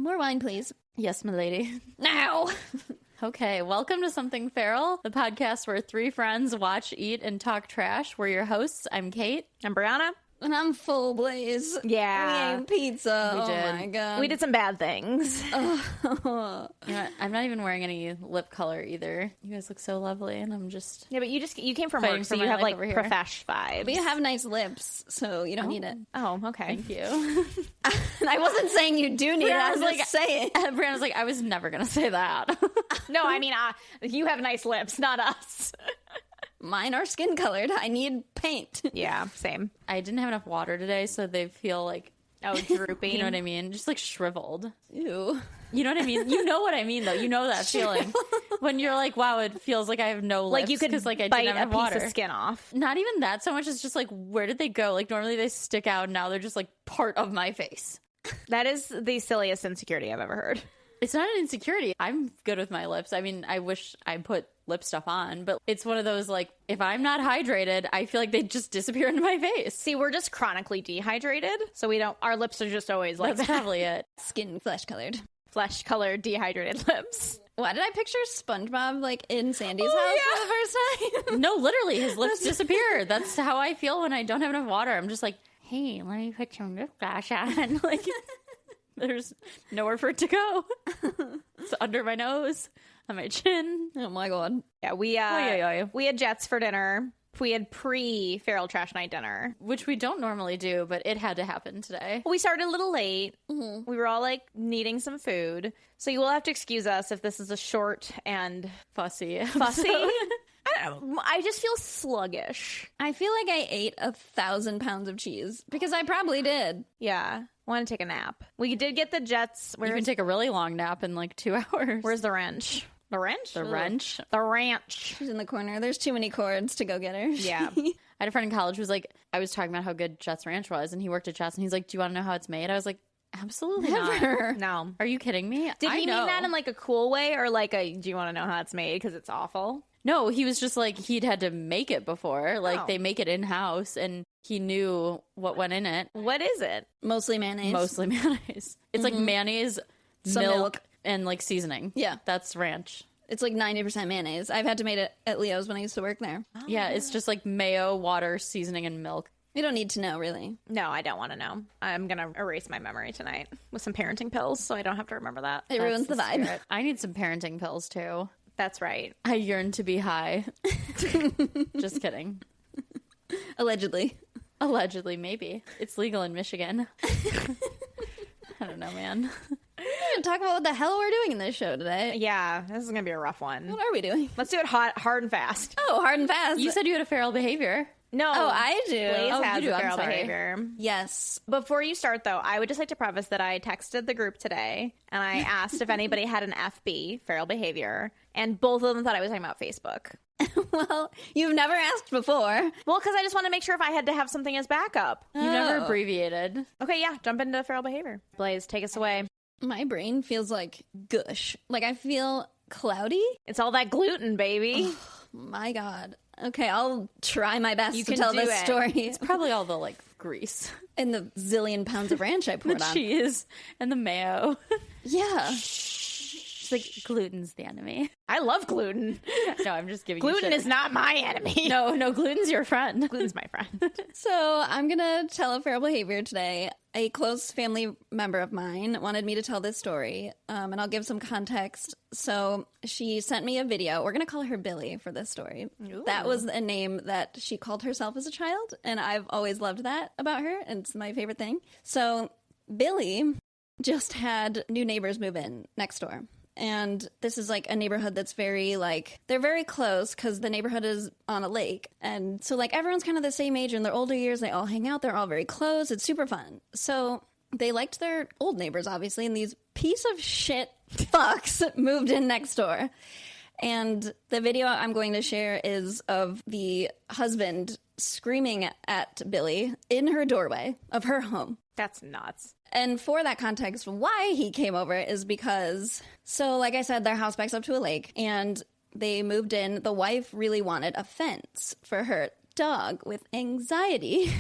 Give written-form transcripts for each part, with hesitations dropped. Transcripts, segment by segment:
More wine, please. Yes, milady. Now. Okay, welcome to Something Feral, the podcast where three friends watch, eat, and talk trash. We're your hosts. I'm Kate. I'm Brianna. And I'm full blaze. Yeah. We ate pizza. We did. Oh my god. We did some bad things. Yeah, I'm not even wearing any lip color either. You guys look so lovely, and I'm just... Yeah, but you came from Fighting work, for so my you have life like over here. profesh vibes. We have nice lips, so you don't need it. Oh, okay. Thank you. I wasn't saying you do need it. I was Brianna's just saying. Brianna's like, I was never going to say that. No, I mean, you have nice lips, not us. Mine are skin colored. I need paint. Yeah, same. I didn't have enough water today, so they feel like... Oh, droopy. You know what I mean? Just like shriveled. Ew. You know what I mean? You know what I mean, though. You know that feeling when you're like, "Wow, it feels like I have no lips." Like you could like I bite didn't a have piece water. of skin off. Not even that so much. It's just like, where did they go? Like normally they stick out. Now they're just like part of my face. That is the silliest insecurity I've ever heard. It's not an insecurity. I'm good with my lips. I mean, I wish I put lip stuff on, but it's one of those like, if I'm not hydrated, I feel like they just disappear into my face. See, we're just chronically dehydrated, so we don't. Our lips are just always like That's probably it. Skin flesh colored. flesh-colored dehydrated lips. Why did I picture SpongeBob like in Sandy's house for the first time? No, literally, his lips disappear. That's how I feel when I don't have enough water. I'm just like, hey, let me put some lip gloss on. Like, there's nowhere for it to go. It's under my nose, on my chin. Oh my god. Yeah, we had Jets for dinner. We had pre-Feral Trash Night dinner. Which we don't normally do, but it had to happen today. We started a little late. Mm-hmm. We were all like needing some food. So you will have to excuse us if this is a short and Fussy. I don't know. I just feel sluggish. I feel like I ate 1,000 pounds of cheese because I probably did. Yeah. I want to take a nap. We did get the Jets. You can take a really long nap in like 2 hours. Where's the wrench? The wrench? The wrench? The ranch. She's in the corner. There's too many cords to go get her. Yeah. I had a friend in college who was like, I was talking about how good Jets Ranch was, and he worked at Jets, and he's like, do you want to know how it's made? I was like, absolutely not. No. Are you kidding me? Did he mean that in like a cool way or like a, do you want to know how it's made because it's awful? No, he was just like, he'd had to make it before. Like, they make it in-house, and he knew what went in it. What is it? Mostly mayonnaise. Mostly mayonnaise. It's like mayonnaise, Some milk, and like seasoning. Yeah. That's ranch. It's like 90% mayonnaise. I've had to make it at Leo's when I used to work there. Oh. Yeah, it's just like mayo, water, seasoning, and milk. You don't need to know, really. No, I don't want to know. I'm going to erase my memory tonight with some parenting pills so I don't have to remember that. It ruins the vibe. Spirit. I need some parenting pills, too. That's right. I yearn to be high. Just kidding. Allegedly. Allegedly, maybe. It's legal in Michigan. I don't know, man. We're going to talk about what the hell we're doing in this show today. Yeah, this is going to be a rough one. What are we doing? Let's do it hard and fast. Oh, hard and fast. You said you had a feral behavior. No. Oh, I do. Blaze Oh, has you do. a I'm feral sorry. behavior. Yes. Before you start, though, I would just like to preface that I texted the group today and I asked if anybody had an FB, feral behavior, and both of them thought I was talking about Facebook. Well, you've never asked before. Well, because I just want to make sure if I had to have something as backup. You never abbreviated. Okay, yeah, jump into feral behavior. Blaze, take us away. My brain feels like gush. Like I feel cloudy. It's all that gluten, baby. My God. Okay, I'll try my best You to can tell do this it. story. It's probably all the, like, grease. And the zillion pounds of ranch I The poured on. cheese and the mayo. Yeah. It's like, gluten's the enemy. I love gluten. No, I'm just giving you Gluten shit. is not my enemy. No, gluten's your friend. Gluten's my friend. So I'm going to tell a feral behavior today. A close family member of mine wanted me to tell this story, and I'll give some context. So she sent me a video. We're going to call her Billy for this story. Ooh. That was a name that she called herself as a child, and I've always loved that about her, and it's my favorite thing. So Billy just had new neighbors move in next door. And this is like a neighborhood that's very like, they're very close because the neighborhood is on a lake. And so like everyone's kind of the same age in their older years. They all hang out. They're all very close. It's super fun. So they liked their old neighbors, obviously. And these piece of shit fucks moved in next door. And the video I'm going to share is of the husband screaming at Billy in her doorway of her home. That's nuts. And for that context, why he came over is because, so like I said, their house backs up to a lake and they moved in. The wife really wanted a fence for her dog with anxiety.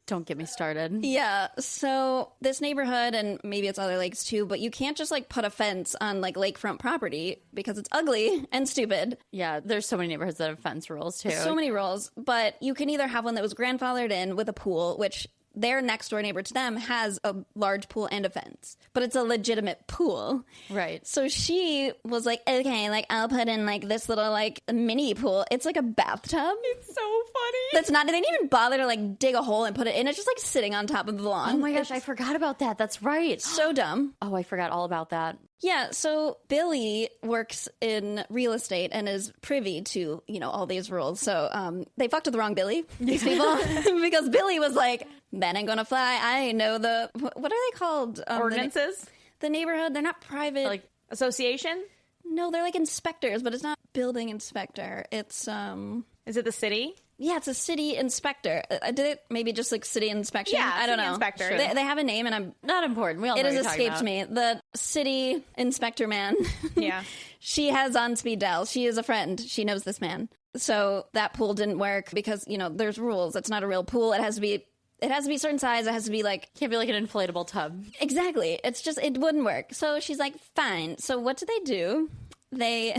Don't get me started. Yeah, so this neighborhood, and maybe it's other lakes too, but you can't just like put a fence on like lakefront property because it's ugly and stupid. Yeah, there's so many neighborhoods that have fence rules too. So many rules, but you can either have one that was grandfathered in with a pool, which their next door neighbor to them has a large pool and a fence, but it's a legitimate pool. Right. So she was like, okay, like I'll put in like this little like mini pool. It's like a bathtub. It's so funny. That's not, they didn't even bother to like dig a hole and put it in. It's just like sitting on top of the lawn. Oh my gosh, I forgot about that. That's right. So dumb. Oh, I forgot all about that. Yeah, so Billy works in real estate and is privy to, you know, all these rules. So they fucked with the wrong Billy, these people, because Billy was like, that ain't gonna fly. I know the, what are they called? Ordinances? The neighborhood, they're not private. Like association? No, they're like inspectors, but it's not building inspector. It's, Is it the city? yeah, it's a city inspector. Did it maybe just like city inspection? Yeah, I don't city know. inspector. Sure. They have a name, and I'm. Not important. We all know It what has you're talking escaped about. me. The city inspector man. Yeah. She has on speed dial. She is a friend. She knows this man. So that pool didn't work because, you know, there's rules. It's not a real pool. It has to be a certain size. It has to be like, Can't be like an inflatable tub. exactly. It's just, it wouldn't work. So she's like, fine. So what do? They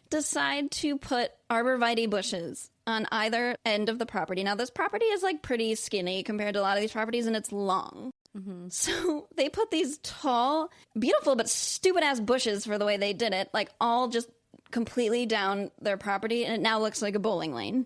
decide to put arborvitae bushes on either end of the property. Now, this property is like pretty skinny compared to a lot of these properties, and it's long. So they put these tall, beautiful, but stupid ass bushes for the way they did it, like all just completely down their property, and it now looks like a bowling lane.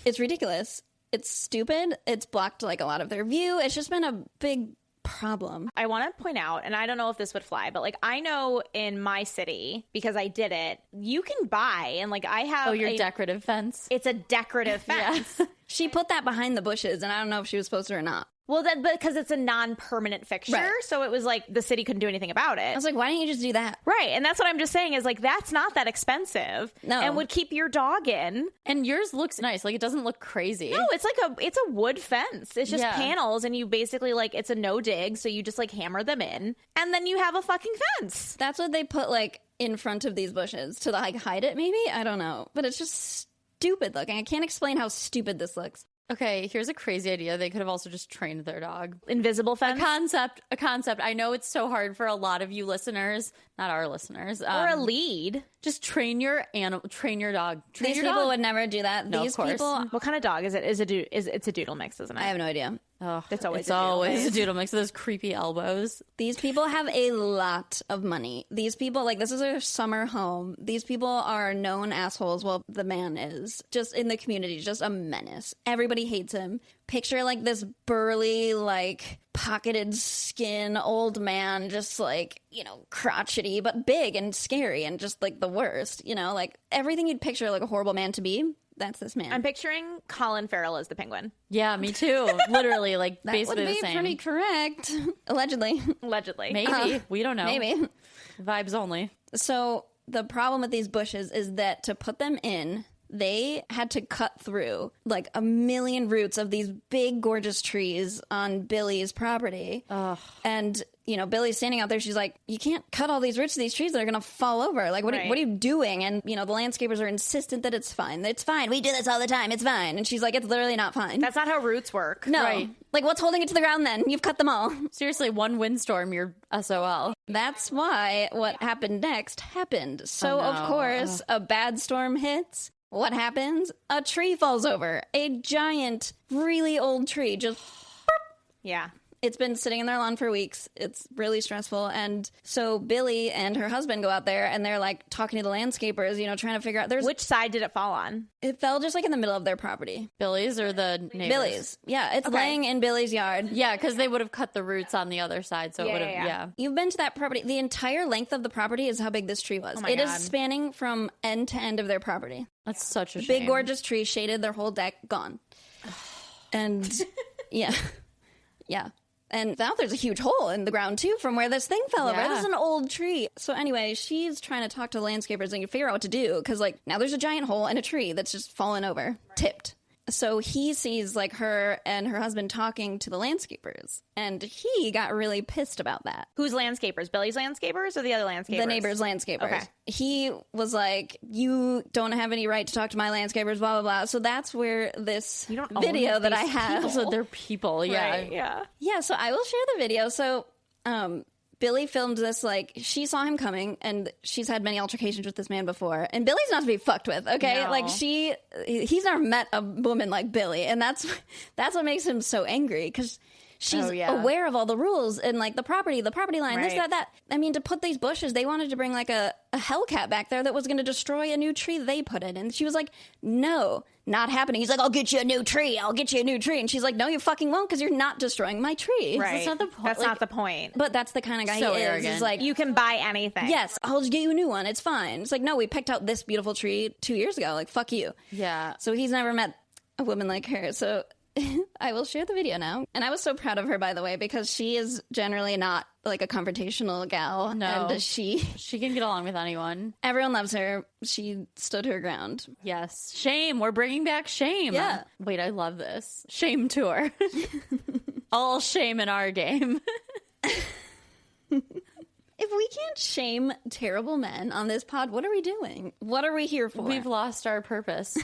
It's ridiculous. It's stupid. It's blocked like a lot of their view. It's just been a big problem. I want to point out, and I don't know if this would fly, but like I know in my city, because I did it, you can buy, and like I have Your decorative fence. it's a decorative fence. She put that behind the bushes, and I don't know if she was supposed to or not. Well, that because it's a non-permanent fixture, Right. so it was like the city couldn't do anything about it. I was like, why didn't you just do that? Right, and that's what I'm just saying is like that's not that expensive, No. and would keep your dog in. And yours looks nice. Like, it doesn't look crazy. No, it's like it's a wood fence. It's just Yeah. panels, and you basically like it's a no dig, so you just like hammer them in, and then you have a fucking fence. That's what they put like in front of these bushes to like hide it, maybe? I don't know. But it's just stupid looking. I can't explain how stupid this looks. Okay, here's a crazy idea. They could have also just trained their dog. Invisible fence, A concept. I know it's so hard for a lot of you listeners, not our listeners. or a lead. Just train your animal, train your dog. Train These your people dog. would never do that. No, of These course. people, What kind of dog is it? It's a doodle mix, isn't it? I have no idea. Oh, It's always it's a doodle always mix. a doodle mix. Those creepy elbows. These people have a lot of money. These people, like, this is their summer home. These people are known assholes. Well, the man is. Just in the community, just a menace. Everybody hates him. Picture, like, this burly, like, pocketed skin old man, just, like, you know, crotchety, but big and scary and just, like, the worst. You know, like, everything you'd picture, like, a horrible man to be, that's this man. I'm picturing Colin Farrell as the penguin, Yeah, me too. Literally, like, that basically would be the same. pretty correct. Allegedly. allegedly. Maybe. We don't know. Maybe. Vibes only. So the problem with these bushes is that to put them in, they had to cut through like a million roots of these big, gorgeous trees on Billy's property. And, you know, Billy's standing out there. She's like, you can't cut all these roots of these trees that are going to fall over. Like, what Right. are you doing? And, you know, the landscapers are insistent that it's fine. It's fine. We do this all the time. It's fine. And she's like, it's literally not fine. That's not how roots work. no. Right. Like, what's holding it to the ground then? You've cut them all. Seriously, one windstorm, you're SOL. That's why what happened next happened. So, Oh, no. of course, a bad storm hits. What happens? A tree falls over. A giant, really old tree. Just, Yeah. it's been sitting in their lawn for weeks. It's really stressful. And so Billy and her husband go out there and they're like talking to the landscapers, you know, trying to figure out. Which side did it fall on? It fell just like in the middle of their property. Billy's or the neighbors? Billy's. Yeah, it's Okay. laying in Billy's yard. Yeah, because they would have cut the roots on the other side, so it Yeah, would have, yeah, yeah. You've been to that property. The entire length of the property is how big this tree was. Oh my It is God. spanning from end to end of their property. That's such a shame. Big, gorgeous tree, shaded their whole deck, gone. And yeah. Yeah. And now there's a huge hole in the ground, too, from where this thing fell over. Yeah. This is an old tree. So anyway, she's trying to talk to landscapers and figure out what to do. Because, like, now there's a giant hole in a tree that's just fallen over, tipped. So he sees like her and her husband talking to the landscapers, and he got really pissed about that. Who's landscapers? Billy's landscapers or the other landscapers? The neighbor's landscapers. Okay. He was like, you don't have any right to talk to my landscapers, blah, blah, blah. So that's where this video that I have. So they're people, yeah. Right, yeah. Yeah, so I will share the video. So Billy filmed this, like, she saw him coming, and she's had many altercations with this man before. And Billy's not to be fucked with, okay? No. Like, he's never met a woman like Billy, and that's what makes him so angry, because she's aware of all the rules and like the property line, this, that. I mean, to put these bushes, they wanted to bring like a Hellcat back there that was going to destroy a new tree they put in. And she was like, no, not happening. He's like, I'll get you a new tree. And she's like, no, you fucking won't, because you're not destroying my tree. Right. That's not the point. That's not the point. But that's the kind of guy So he is. arrogant. He's like, You can buy anything. yes, I'll just get you a new one. It's fine. It's like, no, we picked out this beautiful tree 2 years ago. Like, fuck you. Yeah. So he's never met a woman like her. So I will share the video now. And I was so proud of her, by the way, because she is generally not like a confrontational gal. No. And she can get along with anyone. everyone loves her. She stood her ground. Yes. Shame. We're bringing back shame. Yeah. Wait, I love this. Shame tour. All shame in our game. If we can't shame terrible men on this pod, what are we doing? What are we here for? We've lost our purpose.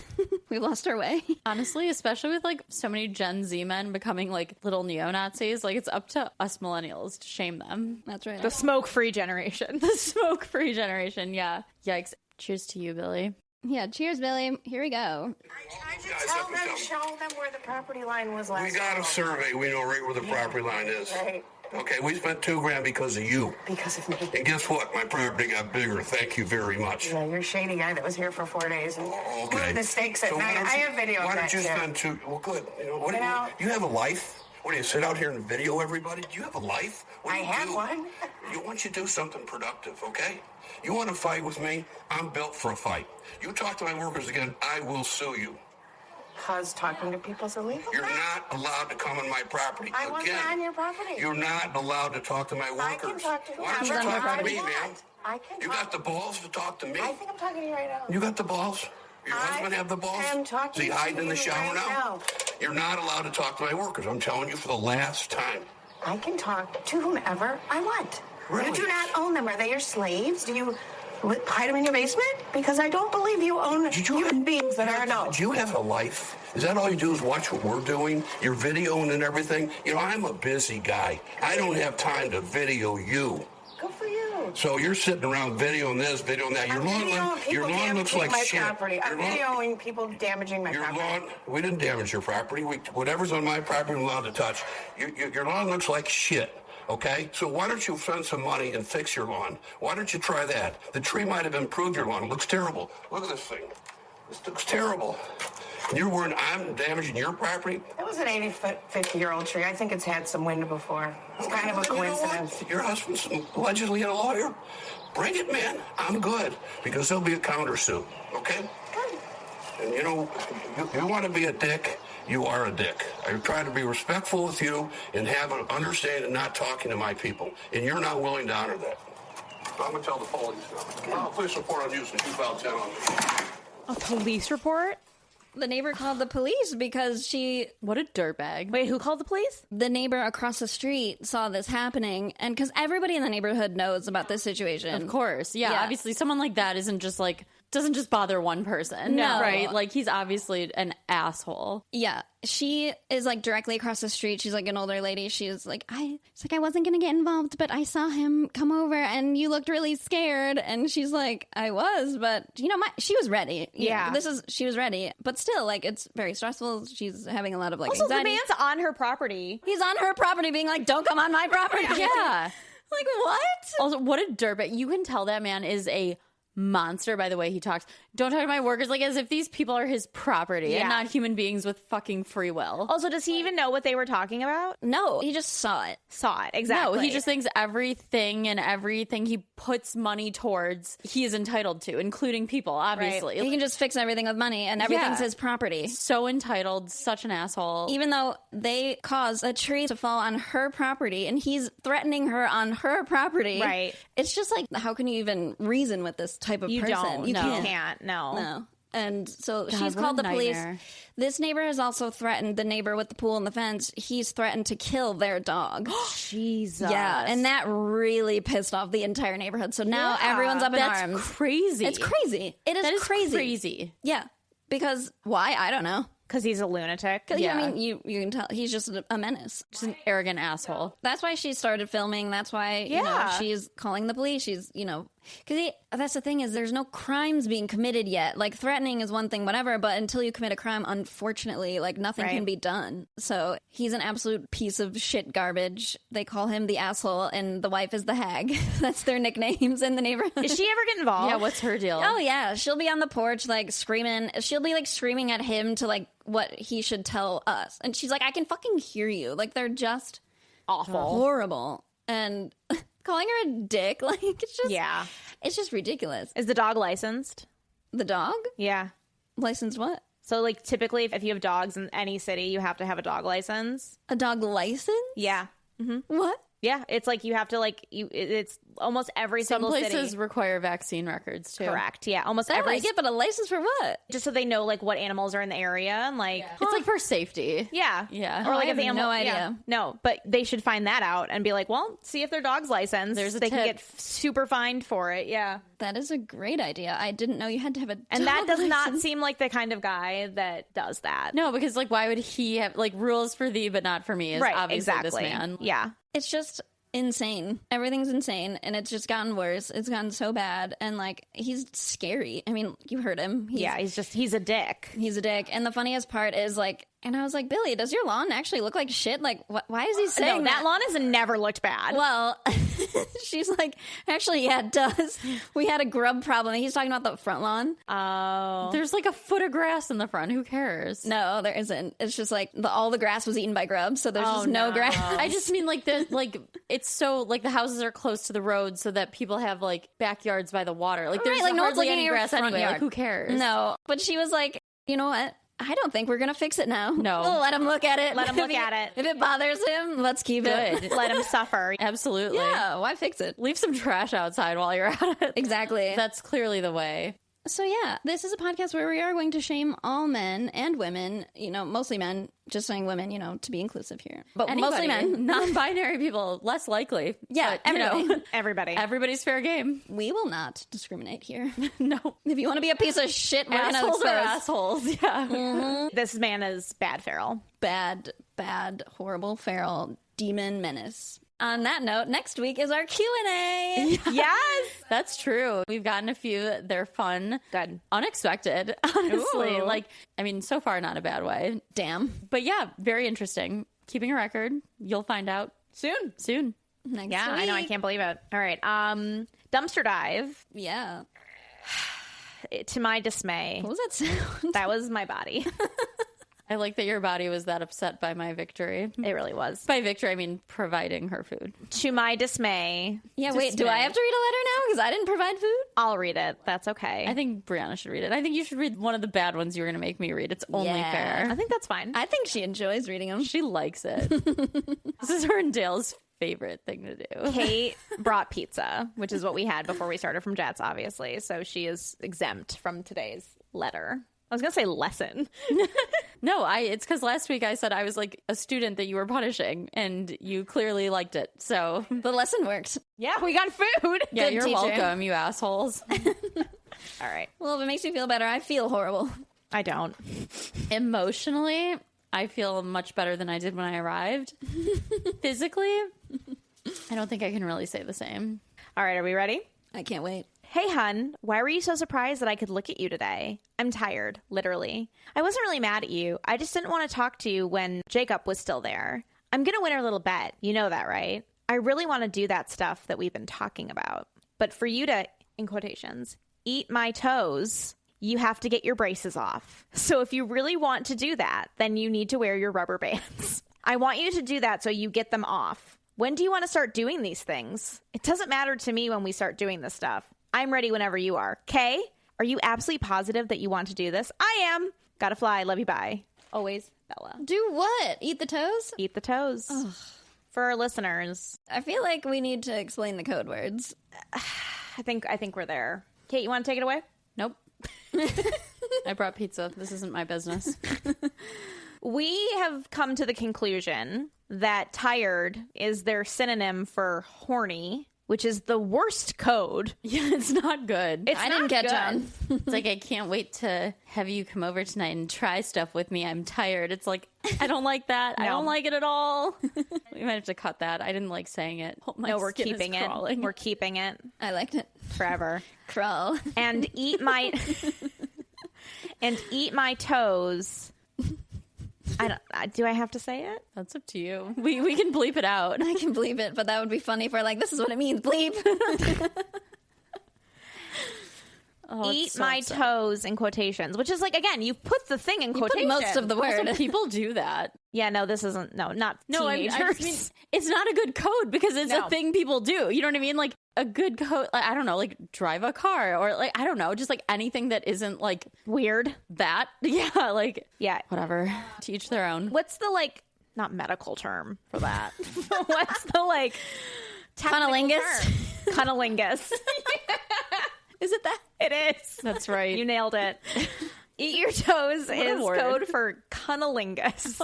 We've lost our way. Honestly, especially with like so many Gen Z men becoming like little neo-Nazis, like it's up to us millennials to shame them. That's right. The smoke-free generation. The smoke-free generation, yeah. Yikes. Cheers to you, Billy. Yeah, cheers, Billy. Here we go. I tried to tell them, show them where the property line was last. We got a survey. We know right where the property line is. Right. Okay, we spent $2,000 because of you. Because of me. And guess what? My property got bigger. Thank you very much. Yeah, you're a shady guy that was here for 4 days. And Okay. moved the stakes at So why night. don't I you- have video Why of don't that, you too. spend two? Well, good. You know, what do You know- you have a life? What do you sit out here and video everybody? Do you have a life? What do I you have do? one. You want you to do something productive, okay? You want to fight with me? I'm built for a fight. You talk to my workers again, I will sue you. Because talking to people's illegal. You're not allowed to come on my property. I wasn't Again, on your property. You're not allowed to talk to my workers. I can talk to Why don't you whoever talk I to me, want. man? I can You talk. got the balls to talk to me? I think I'm talking to you right now. You got the balls? Your I husband have the balls? am talking Is he to hiding in the you shower right now. You're not allowed to talk to my workers. I'm telling you for the last time. I can talk to whomever I want. Really? You do not own them. Are they your slaves? Do you hide them in your basement? Because I don't believe you own human beings that are adults. Do you have a life? Is that all you do is watch what we're doing? You're videoing and everything? You know, I'm a busy guy. I don't have time to video you. Good for you. So you're sitting around videoing this, videoing that. I'm videoing Your people lawn looks damaging like my shit. property. I'm Your lawn- videoing people damaging my Your property. lawn, we didn't damage your property. Whatever's on my property, I'm allowed to touch. Your lawn looks like shit, okay? So why don't you spend some money and fix your lawn? Why don't you try that? The tree might have improved your lawn. It looks terrible. Look at this thing. This looks terrible. And you're worried I'm damaging your property? That was an 50-year-old tree. I think it's had some wind before. It's kind of a You know what? coincidence. Your husband's allegedly a lawyer. Bring it, man. I'm good. Because there'll be a countersuit, okay? Good. And you know, you want to be a dick, you are a dick. I try to be respectful with you and have an understanding not talking to my people. And you're not willing to honor that. I'm going to tell the police now. I'll police report on you since you filed 10 on me. A police report? The neighbor called the police because What a dirtbag. Wait, who called the police? the neighbor across the street saw this happening, and because everybody in the neighborhood knows about this situation. Of course. Yeah, Yeah. obviously someone like that doesn't just bother one person. No. Right? Like he's obviously an asshole. Yeah, she is like directly across the street. She's like an older lady. She's like, I wasn't gonna get involved, but I saw him come over, and you looked really scared. And she's like, I was, but you know, she was ready. Yeah. She was ready, but still, like, it's very stressful. She's having a lot of like Also, the anxiety. man's on her property. He's on her property, being like, "Don't come on my property." Yeah. Like, what? Also, what a dirtbag. You can tell that man is a monster by the way he talks. Don't talk to my workers, like as if these people are his property and Yeah. not human beings with fucking free will. Also, does he even know what they were talking about? No, he just saw it. Saw it, exactly. No, he just thinks everything he puts money towards, he is entitled to, including people, obviously. He can just fix everything with money, and everything's Yeah. his property. So entitled, such an asshole. Even though they caused a tree to fall on her property, and he's threatening her on her property. Right. It's just like, how can you even reason with this type of You person? don't. You No. can't. You can't. No. No. And so God, she's what called a the police. nightmare. This neighbor has also threatened the neighbor with the pool and the fence. He's threatened to kill their dog. Jesus. Yeah, and that really pissed off the entire neighborhood. So now everyone's up in That's arms. crazy. It's crazy. It is, That is crazy. crazy. Yeah, because why? I don't know. Because he's a lunatic. Yeah. I mean, you can tell he's just a menace. Just an arrogant asshole. That's why she started filming. That's why you know, Yeah. she's calling the police. She's, you know, because that's the thing is there's no crimes being committed yet. Like threatening is one thing, whatever, but until you commit a crime, unfortunately, like nothing Right. can be done. So he's an absolute piece of shit garbage. They call him the asshole and the wife is the hag. That's their nicknames in the neighborhood. Is she ever get involved? Yeah, what's her deal? Oh yeah, she'll be on the porch like screaming. She'll be like screaming at him to like what he should tell us, and she's like, "I can fucking hear you." Like they're just Awful. horrible, and calling her a dick, like it's just ridiculous. Is the dog licensed? The dog Yeah. licensed what? So, like, typically, if you have dogs in any city, you have to have a dog license. A dog license? Yeah. What? Yeah. It's like you have to, like, it's almost every Some single places city. require vaccine records too. Correct. Yeah. Almost I every. like it, but a license for what? Just so they know, like, what animals are in the area and, like. It's like for safety. Yeah. Yeah. Or like I if the have animal. no idea. Yeah. No, but they should find that out and be like, well, see if their dog's licensed. There's a they can tip. get super fined for it. Yeah. That is a great idea. I didn't know you had to have a And dog that does not license. seem like the kind of guy that does that. No, because like why would he have like rules for thee but not for me is Right. obviously Exactly. this man. Yeah. It's just insane. Everything's insane, and it's just gotten worse. It's gotten so bad, and like he's scary. I mean, you heard him. He's a dick. He's a dick. And the funniest part is like, and I was like, Billy, does your lawn actually look like shit? Like, why is he saying No, that lawn has never looked bad. Well, she's like, actually, yeah, it does. We had a grub problem. He's talking about the front lawn. Oh. There's like a foot of grass in the front. Who cares? No, there isn't. It's just like all the grass was eaten by grubs, so there's just no grass. I just mean like the like it's so like the houses are close to the road so that people have like backyards by the water. Like there's Right, like no one's hardly looking any at your grass front anyway. yard. Like, who cares? No, but she was like, you know what? I don't think we're gonna fix it now. No. We'll let him look at it. Let him look at it. If it bothers him, let's keep it. Good. Let him suffer. Absolutely. Yeah, why fix it? Leave some trash outside while you're at it. Exactly. That's clearly the way. So yeah, this is a podcast where we are going to shame all men and women, you know, mostly men, just saying women, you know, to be inclusive here. But mostly men. Non-binary people, less likely. Yeah, But, you know, everybody. Everybody. everybody's fair game. We will not discriminate here. No. If you want to be a piece of shit, we're going to Assholes expose. are assholes. Yeah. This man is bad feral. Bad, horrible, feral, demon menace. On that note, next week is our Q&A. Yes. That's true. We've gotten a few. They're fun. Good. Unexpected, honestly. Ooh. Like, I mean, so far, not a bad way. Damn. But yeah, very interesting. Keeping a record. You'll find out soon. Next Yeah, I know. I week. can't believe it. All right. Dumpster dive. Yeah. To my dismay, What was that sound? that was my body. I like that your body was that upset by my victory. It really was. By victory, I mean providing her food. To my dismay, Yeah, wait, do I have to read a letter now? Because I didn't provide food? I'll read it. That's okay. I think Brianna should read it. I think you should read one of the bad ones you were going to make me read. It's only Yeah. fair. I think that's fine. I think she enjoys reading them. She likes it. This is her and Dale's favorite thing to do. Kate brought pizza, which is what we had before we started from Jets, obviously. So she is exempt from today's letter. I was going to say lesson. No, it's because last week I said I was like a student that you were punishing, and you clearly liked it. So The lesson worked. Yeah, we got food. yeah, Good you're teacher. welcome, you assholes. All right. Well, if it makes you feel better, I feel horrible. I don't. Emotionally, I feel much better than I did when I arrived. Physically, I don't think I can really say the same. All right, are we ready? I can't wait. Hey, hun, why were you so surprised that I could look at you today? I'm tired, literally. I wasn't really mad at you. I just didn't want to talk to you when Jacob was still there. I'm going to win our little bet. You know that, right? I really want to do that stuff that we've been talking about. But for you to, in quotations, eat my toes, you have to get your braces off. So if you really want to do that, then you need to wear your rubber bands. I want you to do that so you get them off. When do you want to start doing these things? It doesn't matter to me when we start doing this stuff. I'm ready whenever you are. Kay, are you absolutely positive that you want to do this? I am. Gotta fly. Love you. Bye. Always, Bella. Do what? Eat the toes? Eat the toes. For our listeners, I feel like we need to explain the code words. I think we're there. Kate, you want to take it away? Nope. I brought pizza. This isn't my business. We have come to the conclusion that tired is their synonym for horny, which is the worst code. Yeah, it's not good. It's I not didn't catch good. on. It's like, I can't wait to have you come over tonight and try stuff with me. I'm tired. It's like, I don't like that. I No. don't like it at all. We might have to cut that. I didn't like saying it. My No, we're skin is keeping it. crawling. We're keeping it I liked it. forever. Crawl. And eat my toes. I don't. Do I have to say it? That's up to you. We can bleep it out. I can believe it, but that would be funny for like, this is what it means, bleep. Oh, it's Eat so my upsetting. toes in quotations, which is like, again, you put the thing in You put quotations. most of the word. Also, people do that. Yeah, no, this isn't. No, not No, teenagers. I just mean, it's not a good code because it's No. a thing people do. You know what I mean? Like a good code, like, I don't know, like drive a car or like, I don't know, just like anything that isn't like Weird. that. Yeah, like, Yeah. whatever. To each their own. What's the like, not medical term for that? What's the like, Cunnilingus. Cunnilingus. Is it that? It is. That's right. You nailed it. Eat your toes a is word. code for cunnilingus.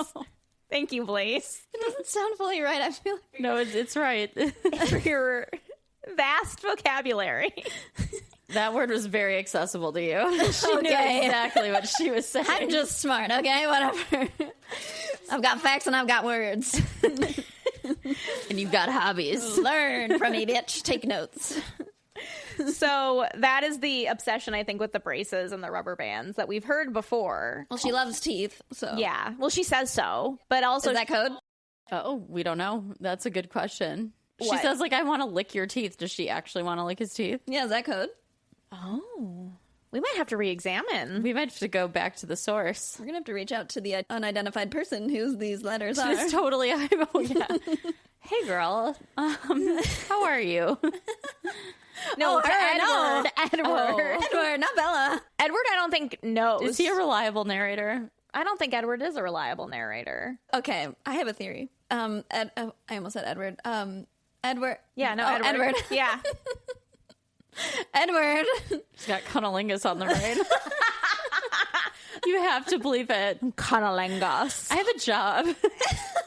Thank you, Blaze, It doesn't sound fully right. I feel like No, it's right. for your vast vocabulary. That word was very accessible to you. She knew Okay. exactly what she was saying. I'm just smart, okay? Whatever. I've got facts and I've got words. And you've got hobbies. Learn from me, bitch. Take notes. So that is the obsession, I think, with the braces and the rubber bands that we've heard before. Well, she loves teeth, so. Yeah. Well, she says so, but also Is that code? Oh, we don't know. That's a good question. She What? says, like, I want to lick your teeth. Does she actually want to lick his teeth? Yeah, is that code? we might have to re-examine. We might have to go back to the source. We're going to have to reach out to the unidentified person whose these letters are. It's totally, oh, yeah. Hey, girl. How are you? No, her, no. Edward. Edward, not Bella. Edward, I don't think knows. Is he a reliable narrator? I don't think Edward is a reliable narrator. Okay, I have a theory. I almost said Edward. Edward. Yeah, no, Oh, Edward. Edward. Yeah. Edward. He's got cunnilingus on the brain. You have to believe it. Cunnilingus. I have a job.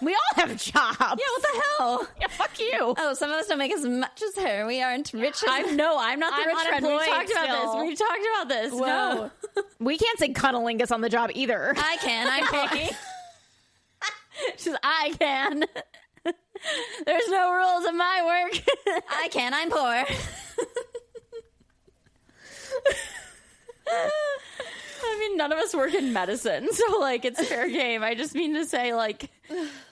We all have jobs. Yeah, what the hell? Yeah, fuck you. Oh, some of us don't make as much as her. We aren't rich as I'm not the I'm rich friend. We unemployed talked about still. this. We talked about this. No. We can't say cunnilingus on the job either. I can. I'm poor. She's, I can. There's no rules in my work. I can. I'm poor. I mean, none of us work in medicine, so, like, it's fair game. I just mean to say, like,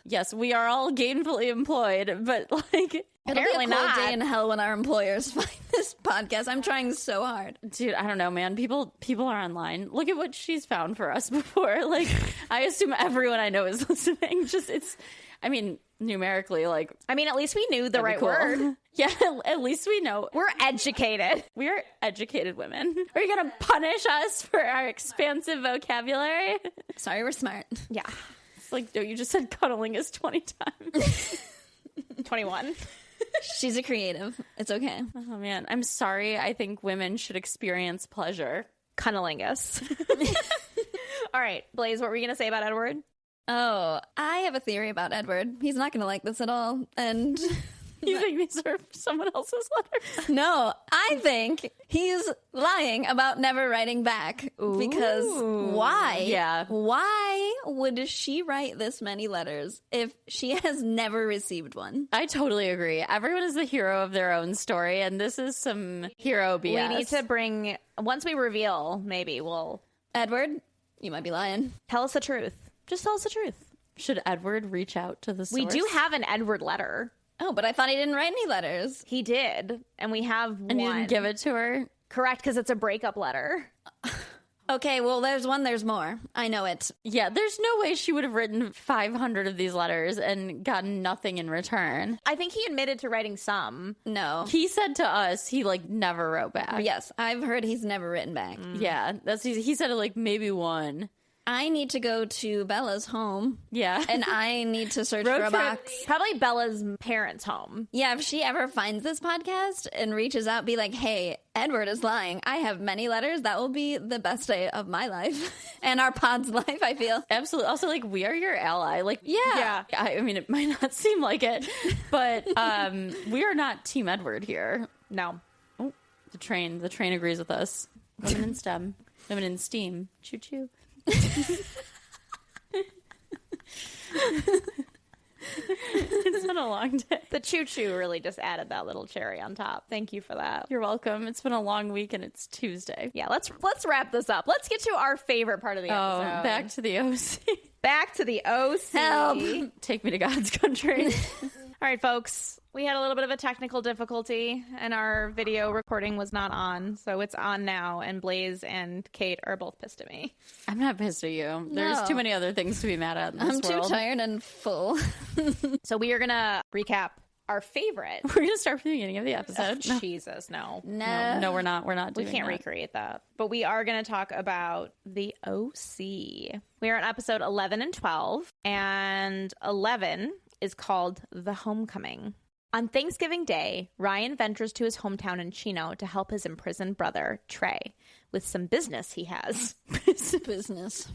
yes, we are all gainfully employed, but, like, Apparently It'll be a cold not. day in hell when our employers find this podcast. I'm trying so hard. dude, I don't know, man. People are online. Look at what she's found for us before. Like, I assume everyone I know is listening. I mean, numerically, like, I mean, at least we knew the that'd be right cool. word. Yeah, at least we know. We're educated. We are educated women. Are you going to punish us for our expansive vocabulary? Sorry, we're smart. Yeah. It's like, no, you just said cunnilingus 20 times. 21. She's a creative. It's okay. Oh, man. I'm sorry. I think women should experience pleasure. Cunnilingus. All right, Blaze, what were you going to say about Edward? Oh, I have a theory about Edward. He's not going to like this at all. And You think these are someone else's letters? no, I think he's lying about never writing back. Because why? Yeah. Why would she write this many letters if she has never received one? I totally agree. Everyone is the hero of their own story, and this is some hero BS. We need to bring, once we reveal, maybe we'll Edward, you might be lying. tell us the truth. Just tell us the truth. Should Edward reach out to the source? We do have an Edward letter. Oh, but I thought he didn't write any letters. He did, and we have And one. you didn't give it to her? Correct, because it's a breakup letter. Okay, well, there's one, there's more. I know it. Yeah, there's no way she would have written 500 of these letters and gotten nothing in return. I think he admitted to writing some. No. He said to us he, like, never wrote back. Yes, I've heard he's never written back. Yeah, he said, like, maybe one. I need to go to Bella's home. Yeah. And I need to search Road for a trip. box. Probably Bella's parents' home. Yeah, if she ever finds this podcast and reaches out, be like, hey, Edward is lying. I have many letters. That will be the best day of my life and our pod's life, I feel. Absolutely. Also, like, we are your ally. Like, Yeah. I mean, it might not seem like it, but we are not Team Edward here. No. Oh, the train agrees with us. Women in STEM. Women in STEAM. Choo choo. It's been a long day. The choo-choo really just added that little cherry on top. Thank you for that. You're welcome. It's been a long week and it's Tuesday. Yeah, let's wrap this up. Let's get to our favorite part of the Oh, episode. back to the OC. Back to the OC. Help. Take me to God's country. All right, folks. We had a little bit of a technical difficulty, and our video recording was not on, so it's on now, and Blaze and Kate are both pissed at me. I'm not pissed at you. There's No. too many other things to be mad at in this I'm too world. tired and full. So we are going to recap our favorite. We're going to start from the beginning of the episode. Oh, Jesus, no. No, we're not. We're not We doing can't that. recreate that. But we are going to talk about the OC. We are on episode 11 and 12, and 11 is called The Homecoming. On Thanksgiving Day, Ryan ventures to his hometown in Chino to help his imprisoned brother, Trey, with some business he has. Business.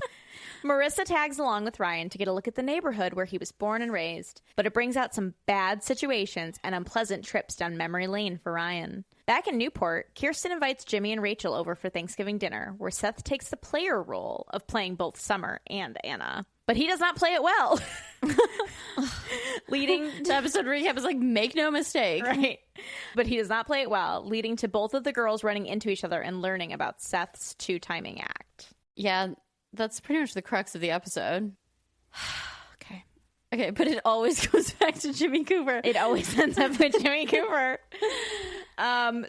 Marissa tags along with Ryan to get a look at the neighborhood where he was born and raised, but it brings out some bad situations and unpleasant trips down memory lane for Ryan. Back in Newport, Kirsten invites Jimmy and Rachel over for Thanksgiving dinner, where Seth takes the player role of playing both Summer and Anna. But he does not play it well. Leading The episode recap is like, make no mistake. right. But he does not play it well, leading to both of the girls running into each other and learning about Seth's two-timing act. Yeah, that's pretty much the crux of the episode. Okay. Okay, but it always goes back to Jimmy Cooper. It always ends up with Jimmy Cooper.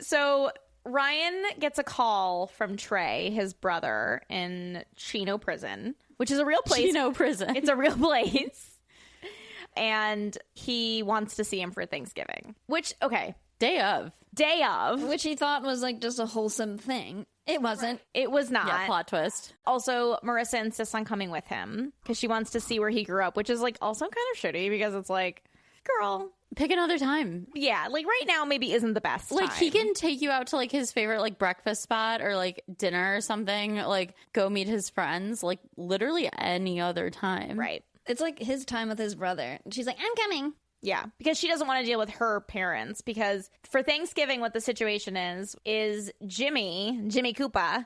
So Ryan gets a call from Trey, his brother, in Chino Prison, which is a real place. Chino Prison. It's a real place. And he wants to see him for Thanksgiving. Which, okay, Day of. day of. Which he thought was like just a wholesome thing. It wasn't. It was not. Yeah, plot twist. Also, Marissa insists on coming with him because she wants to see where he grew up, which is like also kind of shitty because it's like, girl, Pick another time. yeah, like right now maybe isn't the best Like, he time. can take you out to, like, his favorite, like, breakfast spot or, like, dinner or something. Like, go meet his friends. Like, literally any other time. Right. It's like his time with his brother. And she's like, I'm coming. Yeah, because she doesn't want to deal with her parents because for Thanksgiving what the situation is Jimmy Koopa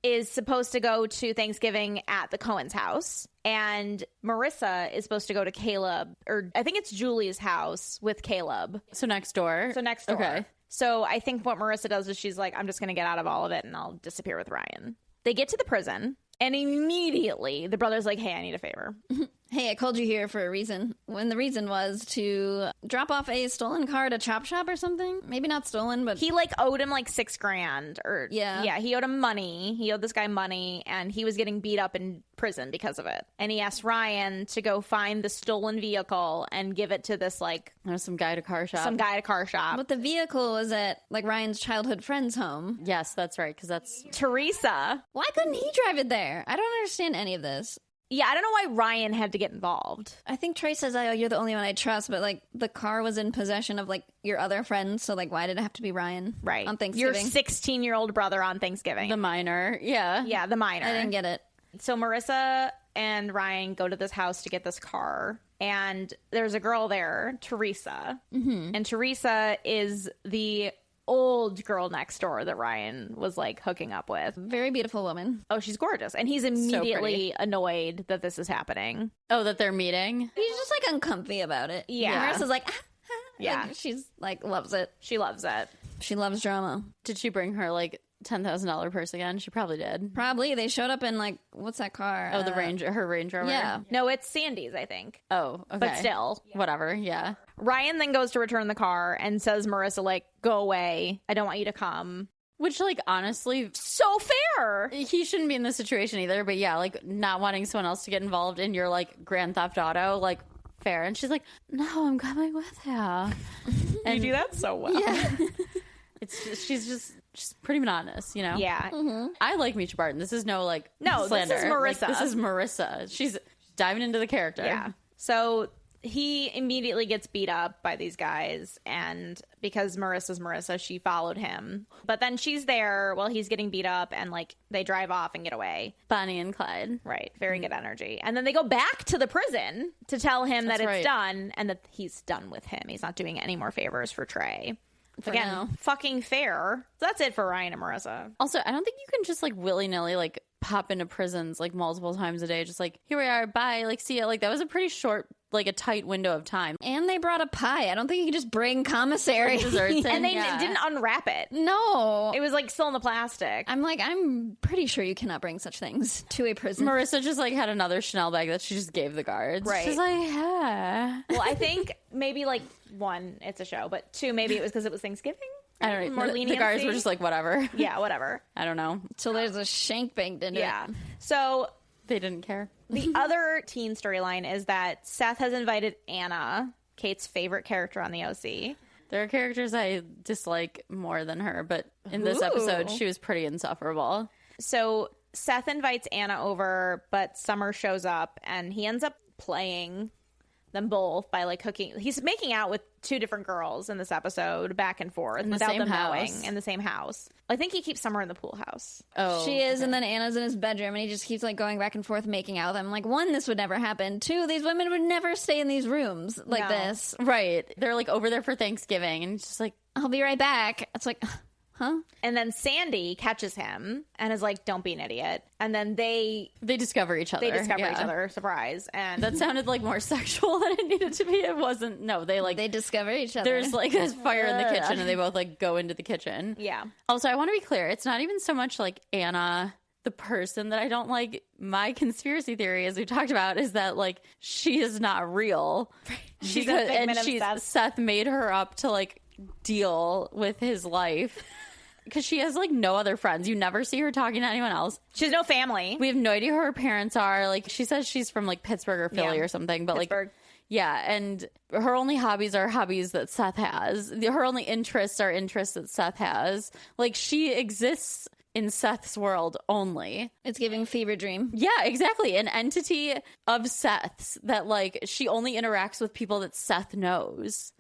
is supposed to go to Thanksgiving at the Cohen's house and Marissa is supposed to go to Caleb, or I think it's Julie's house with Caleb. So next door. So next door. Okay. So I think what Marissa does is she's like, I'm just going to get out of all of it and I'll disappear with Ryan. They get to the prison and immediately the brother's like, hey, I need a favor. Hey, I called you here for a reason. When the reason was to drop off a stolen car at a chop shop or something. Maybe not stolen, but He like owed him like $6,000 or Yeah. he owed him money. He owed this guy money and he was getting beat up in prison because of it. And he asked Ryan to go find the stolen vehicle and give it to this like There's some guy at a car shop. some guy at a car shop. but the vehicle was at like Ryan's childhood friend's home. Yes, that's right. Because that's. Teresa. Why couldn't he drive it there? I don't understand any of this. Yeah, I don't know why Ryan had to get involved. I think Trey says, oh, you're the only one I trust, but like the car was in possession of like your other friends, so like why did it have to be Ryan? Right. On Your Thanksgiving. 16-year-old brother on Thanksgiving. The minor. Yeah. yeah, the minor. I didn't get it. So Marissa and Ryan go to this house to get this car, and there's a girl there, Teresa. Mm-hmm. And Teresa is the old girl next door that Ryan was like hooking up with. Very beautiful woman. Oh, she's gorgeous. And he's immediately annoyed that this is happening. Oh, that they're meeting. He's just like uncomfy about it. Yeah. Marissa's like, Yeah. Like, she's like, loves it. She loves it. She loves drama. Did she bring her, like, $10,000 purse again? She probably did. Probably. They showed up in like, what's that car? Oh, the her Range Rover? Yeah. No, it's Sandy's, I think. Oh, okay. But still. Whatever, yeah. Ryan then goes to return the car and says, Marissa, like, go away. I don't want you to come. Which, like, honestly, So fair. he shouldn't be in this situation either. But yeah, like, not wanting someone else to get involved in your, like, Grand Theft Auto, like, fair. And she's like, no, I'm coming with you. You do that so well. Yeah. She's just pretty monotonous, you know? Yeah. I like Misha Barton. This is no, like, No, slander. this is Marissa. Like, this is Marissa. She's diving into the character. Yeah. So he immediately gets beat up by these guys, and because Marissa's Marissa, she followed him. But then she's there while he's getting beat up, and like they drive off and get away. Bonnie and Clyde. Right. Very good energy. And then they go back to the prison to tell him that it's right. done and that he's done with him. He's not doing any more favors for Trey. Again, now. fucking fair. So that's it for Ryan and Marissa. Also, I don't think you can just, like, willy-nilly, like, pop into prisons, like, multiple times a day. Just like, here we are, bye, like, see ya. Like, that was a pretty short, like, a tight window of time. And they brought a pie. I don't think you can just bring commissary. Desserts And they yeah. didn't unwrap it. No. It was like still in the plastic. I'm pretty sure you cannot bring such things to a prison. Marissa just, like, had another Chanel bag that she just gave the guards. Right. She's like, yeah. Well, I think maybe like one, it's a show, but two, maybe it was because it was Thanksgiving. I don't know. More The leniency. guards were just like, whatever. Yeah, whatever. I don't know. So there's a shank baked into Yeah. it. So They didn't care. the other teen storyline is that Seth has invited Anna, Kate's favorite character on the OC. There are characters I dislike more than her, but in this Ooh. episode, she was pretty insufferable. So Seth invites Anna over, but Summer shows up and he ends up playing them both by like hooking. He's making out with two different girls in this episode, back and forth, In the without same them house. knowing, in the same house. I think he keeps Summer in the pool house. Oh, She is, and then Anna's in his bedroom, and he just keeps like going back and forth, making out with them. Like, one, this would never happen. Two, these women would never stay in these rooms like No. this. right. They're like over there for Thanksgiving, and it's just like, I'll be right back. It's like, huh? And then Sandy catches him and is like, "Don't be an idiot." And then they discover each other. discover Yeah. each other. Surprise! And That sounded like more sexual than it needed to be. It wasn't. No, They discover each other. there's like this fire in the kitchen, and they both like go into the kitchen. yeah, Also, I want to be clear. It's not even so much like Anna, the person, that I don't like. My conspiracy theory, as we talked about, is that like she is not real. She's a figment of Seth. Seth made her up to like deal with his life. Because she has like no other friends. You never see her talking to anyone else. she has no family. We have no idea who her parents are. Like, she says she's from like Pittsburgh or Philly Yeah. or something. But Pittsburgh. like, yeah, and her only hobbies are hobbies that Seth has. Her only interests are interests that Seth has. Like, she exists in Seth's world only. It's giving fever dream. Yeah, exactly. An entity of Seth's that like she only interacts with people that Seth knows.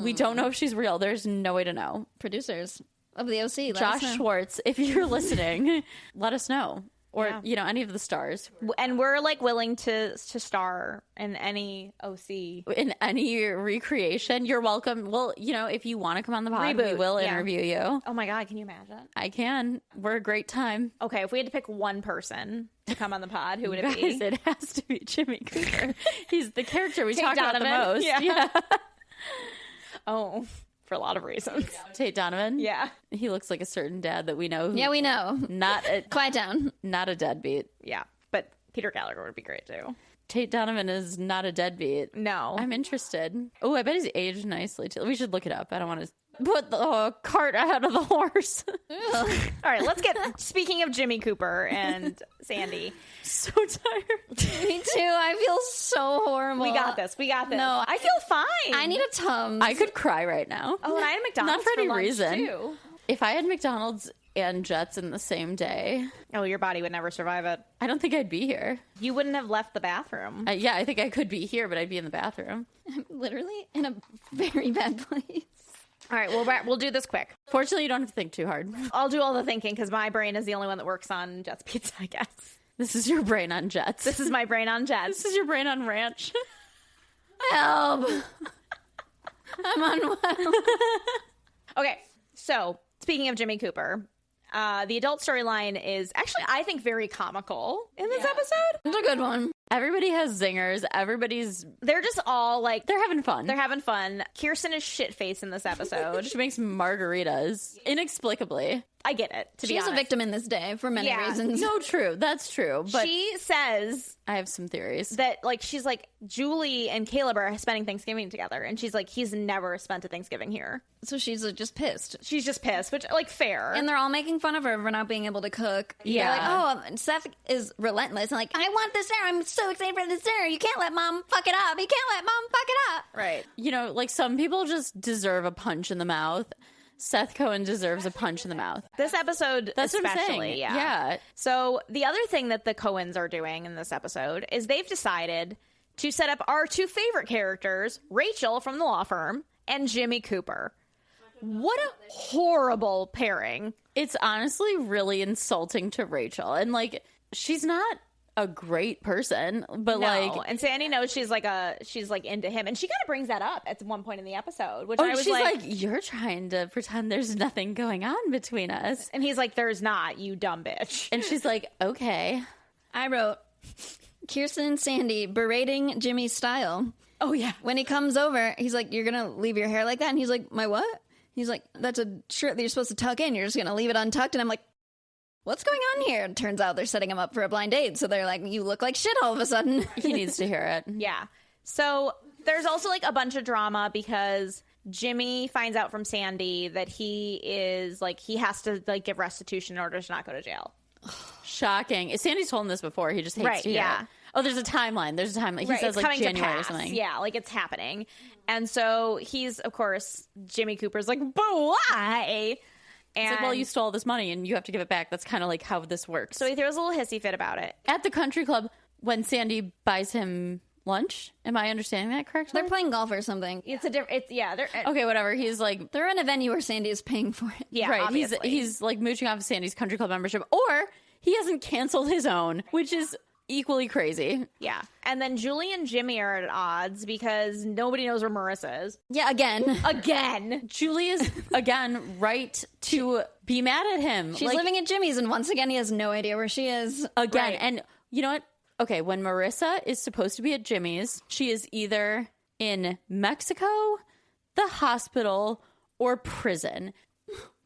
We don't know if she's real. There's no way to know. Producers of the OC, let us Josh know. Schwartz, if you're listening, let us know. Or, Yeah. you know, any of the stars. And we're like willing to star in any OC. In any recreation, you're welcome. Well, you know, if you want to come on the pod, we Reboot, will yeah. interview you. Oh my god, can you imagine? I can. We're a great time. Okay, if we had to pick one person to come on the pod, who would it Guys, be? it has to be Jimmy Cooper. He's the character we talk about the Donovan. most. Yeah. Oh, for a lot of reasons. Tate Donovan. Yeah. He looks like a certain dad that we know. Who, Yeah, we know. Not a, Quiet down. not a deadbeat. Yeah. But Peter Gallagher would be great too. Tate Donovan is not a deadbeat. No. I'm interested. Oh, I bet he's aged nicely too. We should look it up. I don't want to put the cart ahead of the horse. All right, let's get. Speaking of Jimmy Cooper and Sandy, So tired. Me too. I feel so horrible. we got this. We got this. No, I feel fine. I need a Tums. I could cry right now. Oh, and I had McDonald's Not for any lunch, reason. too. If I had McDonald's and Jets in the same day, Oh, your body would never survive it. I don't think I'd be here. You wouldn't have left the bathroom. Yeah, I think I could be here, but I'd be in the bathroom. I'm literally in a very bad place. All right, we'll do this quick. Fortunately, you don't have to think too hard. I'll do all the thinking because my brain is the only one that works on Jets Pizza, I guess. This is your brain on Jets. This is my brain on Jets. This is your brain on Ranch. Help. I'm unwell. Okay, so speaking of Jimmy Cooper, the adult storyline is actually, I think, very comical in this episode. It's a good one. Everybody has zingers. Everybody's... They're just all like, They're having fun. they're having fun. Kirsten is shit-faced in this episode. She makes margaritas. Inexplicably. I get it, to be She's honest. a victim in this day for many Yeah. reasons. No, true. That's true. But She says I have some theories. that, like, she's like, Julie and Caleb are spending Thanksgiving together, and she's like, he's never spent a Thanksgiving here. So she's just pissed. She's just pissed, which, like, fair. And they're all making fun of her for not being able to cook. Yeah. They're like, oh, Seth is relentless. And like, I want this there. I'm so excited for this dinner. You can't let mom fuck it up. You can't let mom fuck it up. Right. You know, like some people just deserve a punch in the mouth. Seth Cohen deserves a punch in the mouth. This episode, That's what I'm especially, saying. yeah. Yeah. So the other thing that the Coens are doing in this episode is they've decided to set up our two favorite characters, Rachel from the law firm and Jimmy Cooper. What a horrible pairing. It's honestly really insulting to Rachel. And like, she's not a great person, but like, and Sandy knows she's like into him, and she kind of brings that up at one point in the episode, which I was she's like, you're trying to pretend there's nothing going on between us. and he's like, there's not, you dumb bitch. And she's like, okay. I wrote Kirsten and Sandy berating Jimmy's style. Oh yeah. When he comes over, he's like, you're going to leave your hair like that? And he's like, my what? He's like, that's a shirt that you're supposed to tuck in. You're just going to leave it untucked. And I'm like, what's going on here? And turns out they're setting him up for a blind date. So they're like, you look like shit all of a sudden. He needs to hear it. Yeah. So there's also like a bunch of drama because Jimmy finds out from Sandy that he is like, he has to like give restitution in order to not go to jail. Shocking. Sandy's told him this before. He just hates Right, to hear yeah. it. Oh, there's a timeline. He says it's like coming to January or pass. something. Yeah, like it's happening. And so he's, of course, Jimmy Cooper's like, but why? And It's like, well, you stole this money and you have to give it back. That's kind of like how this works. so he throws a little hissy fit about it. At the country club, when Sandy buys him lunch, am I understanding that correctly? They're playing golf or something. It's a different, they're, Okay, whatever. He's like, They're in a venue where Sandy is paying for it. yeah, right. obviously. He's like mooching off Sandy's country club membership, or he hasn't canceled his own, which is equally crazy. Yeah. And then Julie and Jimmy are at odds because nobody knows where Marissa is. Yeah, again. Again. Julie is again right to be mad at him. She's living at Jimmy's, and once again, he has no idea where she is. Again. And you know what? Okay, when Marissa is supposed to be at Jimmy's, she is either in Mexico, the hospital, or prison.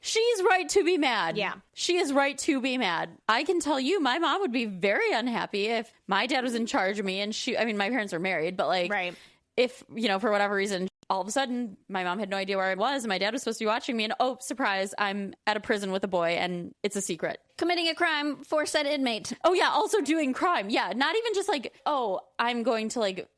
She's right to be mad. Yeah. She is right to be mad. I can tell you, my mom would be very unhappy if my dad was in charge of me and my parents were married, but like, Right. if, for whatever reason, all of a sudden my mom had no idea where I was and my dad was supposed to be watching me and, oh, surprise, I'm at a prison with a boy and it's a secret. Committing a crime for said inmate. Oh yeah, also doing crime. Yeah, not even just like, oh, I'm going to like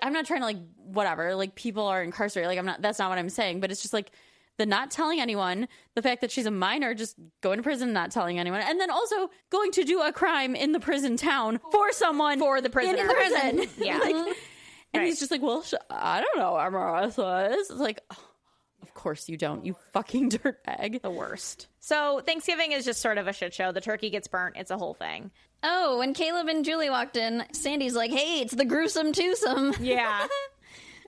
I'm not trying to like whatever, like people are incarcerated. Like that's not what I'm saying, but it's just like the not telling anyone, the fact that she's a minor, just going to prison, not telling anyone, and then also going to do a crime in the prison town for someone For the prisoner. in prison. Yeah. And he's just like, well, I don't know where Marissa is. It's like, oh, of course you don't, you fucking dirtbag. The worst. So Thanksgiving is just sort of a shit show. The turkey gets burnt. It's a whole thing. Oh, when Caleb and Julie walked in, Sandy's like, hey, it's the gruesome twosome. Yeah.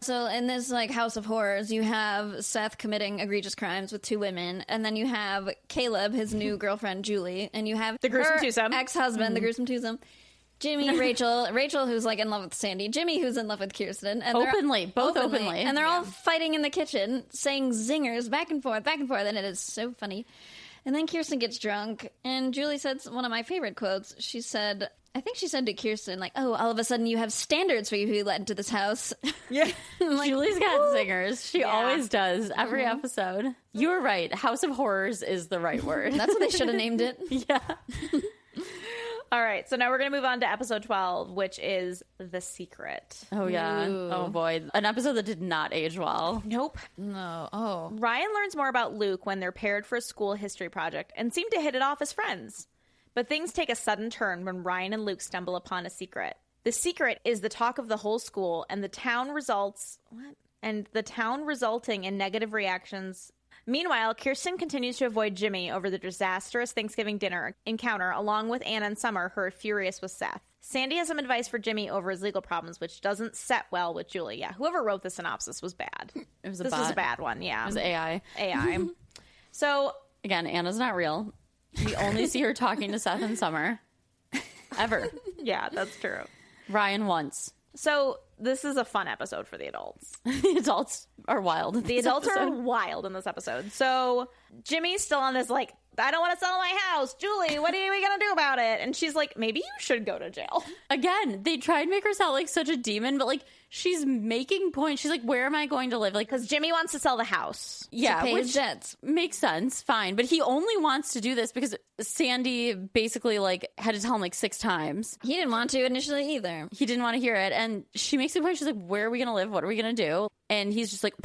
So in this like house of horrors, you have Seth committing egregious crimes with two women, and then you have Caleb, his new girlfriend Julie, and you have The gruesome her twosome. ex-husband, the gruesome twosome. Jimmy, Rachel who's like in love with Sandy, Jimmy who's in love with Kirsten, and they're- Both openly. and they're all fighting in the kitchen, saying zingers back and forth, and it is so funny. And then Kirsten gets drunk, and Julie says one of my favorite quotes. She said, I think she said to Kirsten, like, oh, all of a sudden you have standards for you who you let into this house. Yeah. Like, Julie's got zingers. She always does every Mm-hmm. episode. You were right. House of Horrors is the right word. that's what they should have named it. Yeah. All right. So now we're going to move on to episode 12, which is The Secret. Oh, yeah. Oh, boy. An episode that did not age well. Nope. No. Oh. Ryan learns more about Luke when they're paired for a school history project and seem to hit it off as friends. But things take a sudden turn when Ryan and Luke stumble upon a secret. The secret is the talk of the whole school, and the town resulting in negative reactions. Meanwhile, Kirsten continues to avoid Jimmy over the disastrous Thanksgiving dinner encounter, along with Anna and Summer, who are furious with Seth. Sandy has some advice for Jimmy over his legal problems, which doesn't set well with Julie. Yeah, whoever wrote the synopsis was bad. It was a This bot. was a bad one, yeah. It was AI. AI. So, Again, Anna's not real. We only see her talking to Seth and Summer. Ever. yeah, that's true. Ryan once. So, this is a fun episode for the adults. The adults are wild. The adults are wild in this episode. So Jimmy's still on this like I don't want to sell my house. Julie, what are we going to do about it? And she's like, maybe you should go to jail. Again, they try and make her sound like such a demon, but like she's making points. She's like, where am I going to live? Like, Because Jimmy wants to sell the house. yeah, pay his which debts. makes sense, fine. But he only wants to do this because Sandy basically like had to tell him like 6 times. He didn't want to initially either. He didn't want to hear it, and she makes a point. She's like, where are we going to live? What are we going to do? And he's just like,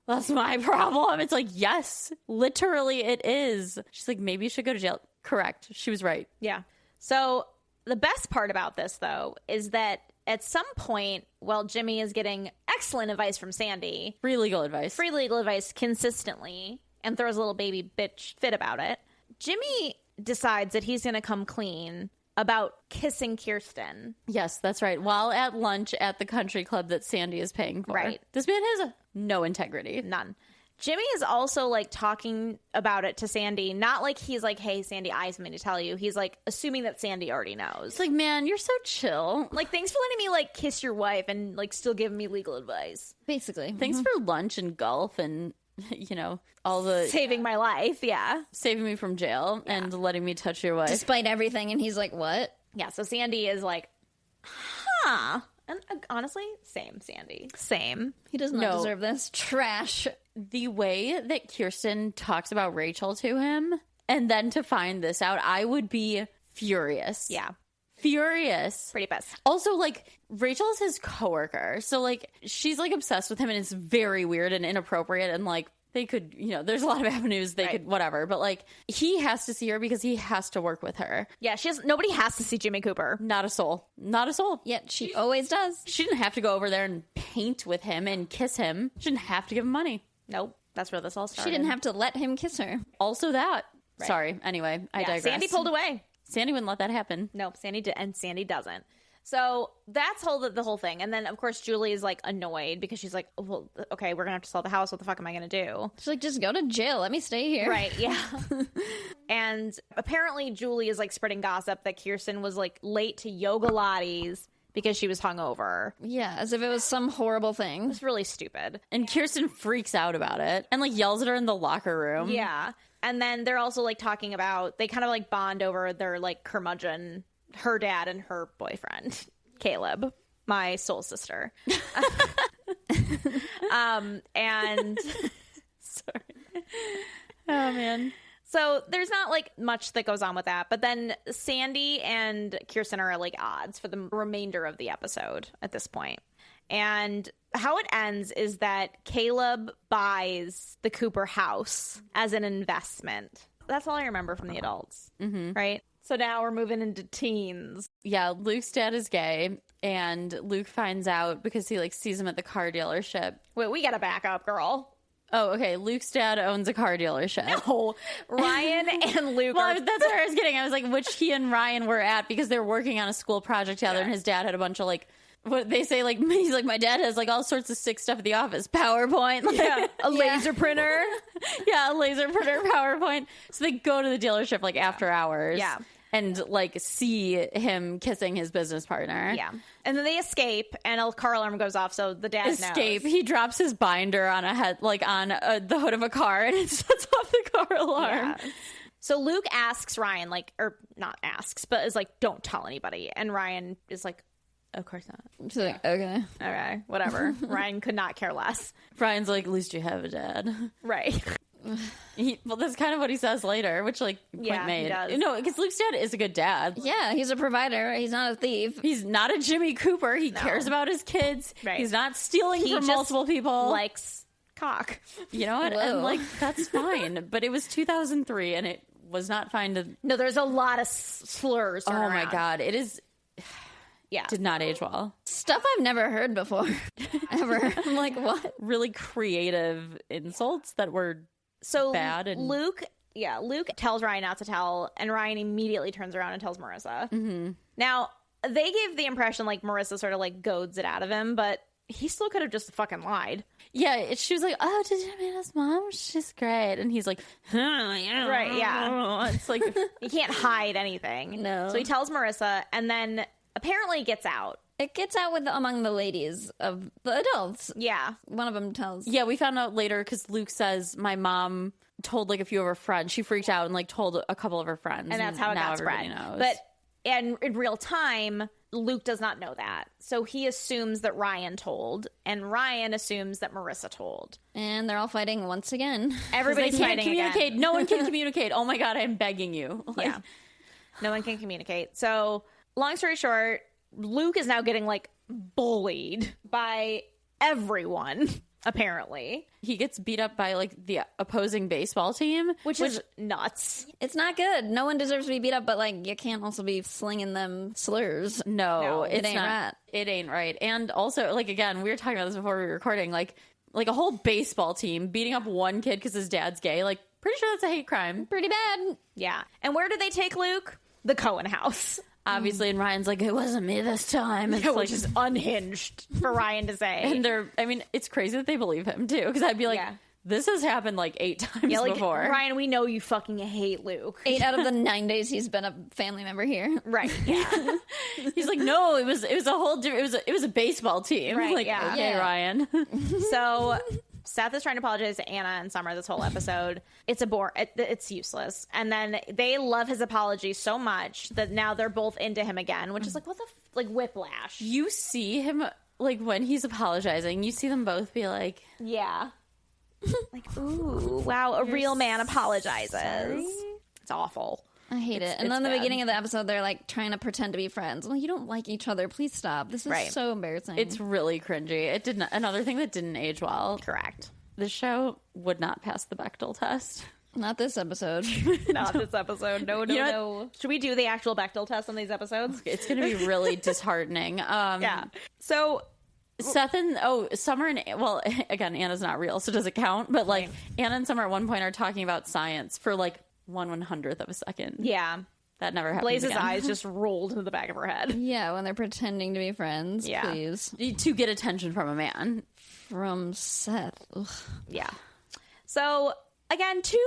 that's my problem. It's like, yes, literally it is. She's like, maybe you should go to jail. Correct. She was right. Yeah. So the best part about this, though, is that at some point, while Jimmy is getting excellent advice from Sandy, Free legal advice consistently, and throws a little baby bitch fit about it, Jimmy decides that he's going to come clean about kissing Kirsten. Yes, that's right. While at lunch at the country club that Sandy is paying for. Right. This man has no integrity. None. Jimmy is also like talking about it to Sandy, not like he's like, hey, Sandy, I have something to tell you. He's like assuming that Sandy already knows. It's like, man, you're so chill. Like, thanks for letting me like kiss your wife and like still giving me legal advice. Basically. Thanks for lunch and golf and, you know, all the Saving my life, yeah. saving me from jail and letting me touch your wife. Despite everything, and he's like, what? Yeah, so Sandy is like, huh. And honestly, same, Sandy. Same. He does not No. deserve this. Trash. The way that Kirsten talks about Rachel to him and then to find this out, I would be furious. Yeah, Furious. pretty pissed. Also, like, Rachel is his coworker. So, like, she's, like, obsessed with him and it's very weird and inappropriate. And, like, they could, you know, there's a lot of avenues they could, whatever. But, like, he has to see her because he has to work with her. Yeah, nobody has to see Jimmy Cooper. Not a soul. Not a soul. Yet she always does. She didn't have to go over there and paint with him and kiss him. She didn't have to give him money. Nope, that's where this all started. She didn't have to let him kiss her. Also that. Sorry. Anyway, I digress. Sandy pulled away. Sandy wouldn't let that happen. Nope, Sandy did, and Sandy doesn't. So that's the whole thing. And then, of course, Julie is, like, annoyed because she's like, well, okay, we're going to have to sell the house. What the fuck am I going to do? She's like, just go to jail. Let me stay here. Right, yeah. And apparently Julie is, like, spreading gossip that Kirsten was, like, late to yoga Lattes because she was hungover. Yeah, as if it was some horrible thing. It's really stupid. And Kirsten freaks out about it and, like, yells at her in the locker room. Yeah. And then they're also, like, talking about, they kind of, like, bond over their, like, curmudgeon, her dad and her boyfriend, Caleb, my soul sister. And Sorry. Oh, man. so there's not, like, much that goes on with that. But then Sandy and Kirsten are, like, odds for the remainder of the episode at this point. And how it ends is that Caleb buys the Cooper house as an investment. That's all I remember from the adults, right? So now we're moving into teens. Yeah, Luke's dad is gay, and Luke finds out because he, like, sees him at the car dealership. Wait, we gotta back up, girl. Oh, okay. Luke's dad owns a car dealership. Oh, Ryan and Luke Well, are... that's where I was getting. I was like, which he and Ryan were at because they were working on a school project together, and his dad had a bunch of, like, what they say, like, he's like, my dad has, like, all sorts of sick stuff at the office. PowerPoint. Like, a laser printer. yeah, a laser printer, PowerPoint. So they go to the dealership, like, after hours. Yeah. And, like, see him kissing his business partner. Yeah. And then they escape, and a car alarm goes off, so the dad Escape. knows. He drops his binder on a head, like, on the hood of a car, and it sets off the car alarm. Yeah. So Luke asks Ryan, like, or not asks, but is like, don't tell anybody. And Ryan is like, of course not. She's like, okay. All right, whatever. Ryan could not care less. Brian's like, at least you have a dad. Right. Well, that's kind of what he says later, which, like, Yeah, point made. he does. No, because Luke's dad is a good dad. Yeah, he's a provider. He's not a thief. He's not a Jimmy Cooper. He cares about his kids. Right. He's not stealing He from just multiple people. likes cock. You know what? Whoa. And, like, that's fine. But it was 2003, and it was not fine to... No, there's a lot of slurs. Oh, thrown my around. God. It is... Yeah. Did not age well. Stuff I've never heard before. Ever. I'm like, what? Really creative insults that were So bad. And Luke tells Ryan not to tell, and Ryan immediately turns around and tells Marissa. Mm-hmm. Now, they gave the impression like Marissa sort of like goads it out of him, but he still could have just fucking lied. yeah, she was like, oh, did you meet his mom? She's great. And he's like, yeah. Right, yeah. It's like... He can't hide anything. No. So he tells Marissa, and then apparently gets out. It gets out with among the ladies of the adults. Yeah. One of them tells. Yeah, we found out later because Luke says, my mom told like a few of her friends. She freaked out and like told a couple of her friends. And that's how it now got everybody spread. knows. But and in real time, Luke does not know that. So he assumes that Ryan told, and Ryan assumes that Marissa told. And they're all fighting once again. Everybody's they can't fighting communicate. again. No one can communicate. Oh my God, I'm begging you. Like, Yeah. No one can communicate. So, long story short, Luke is now getting like bullied by everyone, apparently. he gets beat up by like the opposing baseball team, Which is nuts. It's not good. No one deserves to be beat up, but like you can't also be slinging them slurs. no, it it's ain't not. right. It ain't right. And also, like again, we were talking about this before we were recording. Like a whole baseball team beating up one kid because his dad's gay. Like, pretty sure that's a hate crime. Pretty bad. Yeah. And where did they take Luke? The Cohen house. Obviously, and Ryan's like, it wasn't me this time. It's Which like, is unhinged for Ryan to say. and I mean, it's crazy that they believe him too. Because I'd be like, Yeah. this has happened like 8 times yeah, like, before. Ryan, we know you fucking hate Luke. 8 out of the 9 days he's been a family member here. Right. Yeah. He's like, no, it was a whole different. It was a baseball team. Right, Like, yeah. okay, Yeah. Ryan. So Seth is trying to apologize to Anna and Summer this whole episode. It's it's useless. And then they love his apology so much that now they're both into him again, which is like, what the like whiplash. You see him like when he's apologizing. You see them both be like, Yeah. Like, ooh, wow, a real man apologizes. It's awful. I hate it. And it's then the bad. beginning of the episode, they're like trying to pretend to be friends. Well, you don't like each other. Please stop. This is Right. so embarrassing. it's really cringy. It didn't. Another thing that didn't age well. Correct. The show would not pass the Bechdel test. not this episode. Not this episode. No, no, You know no. Should we do the actual Bechdel test on these episodes? It's going to be really disheartening. Yeah. So Seth and Summer and well, again, Anna's not real, so does it count? But like Anna and Summer at one point are talking about science for like 1/100th of a second. yeah. That never happens. Blaze's again. eyes just rolled into the back of her head. Yeah, when they're pretending to be friends, Yeah. please. to get attention from a man. From Seth. Ugh. Yeah. So again, 2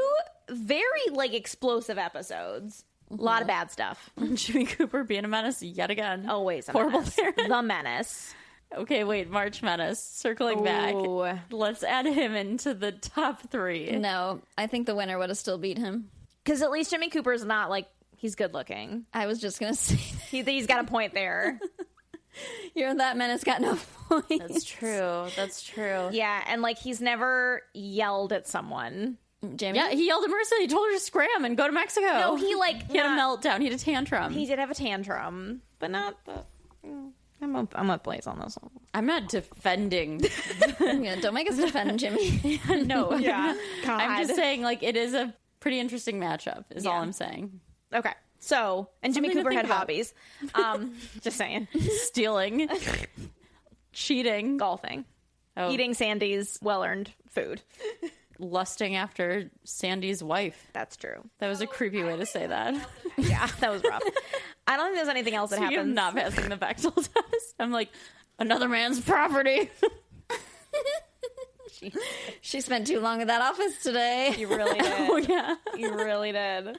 very like explosive episodes. A lot of bad stuff. Jimmy Cooper being a menace yet again. Always a horrible menace. parent. The menace. Okay, wait, March Menace. Circling Ooh. back. Let's add him into the top 3. No, I think the winner would have still beat him. Because at least Jimmy Cooper's not like he's good looking. I was just going to say that. He's got a point there. You're that menace got no point. That's true. That's true. Yeah, and like he's never yelled at someone. Jamie? Yeah, he yelled at Marissa. He told her to scram and go to Mexico. No, he like He had a meltdown. He had a tantrum. He did have a tantrum, but not the. I'm with Blaze on this one. I'm not defending. Yeah, don't make us defend Jimmy. No. Yeah. I'm just saying, like, it is a pretty interesting matchup, is all Yeah. I'm saying. Okay. So, and Jimmy Something to Cooper had think about. hobbies. Just saying. Stealing. Cheating. Golfing. Oh, Eating Sandy's well-earned food. lusting after Sandy's wife. That's true. That was a creepy way to say that. Yeah, that was rough. I don't think there's anything else that Speaking of happens. not passing the Bechdel test, I'm like, another man's property. She spent too long at that office today. You really did. Oh, yeah. You really did.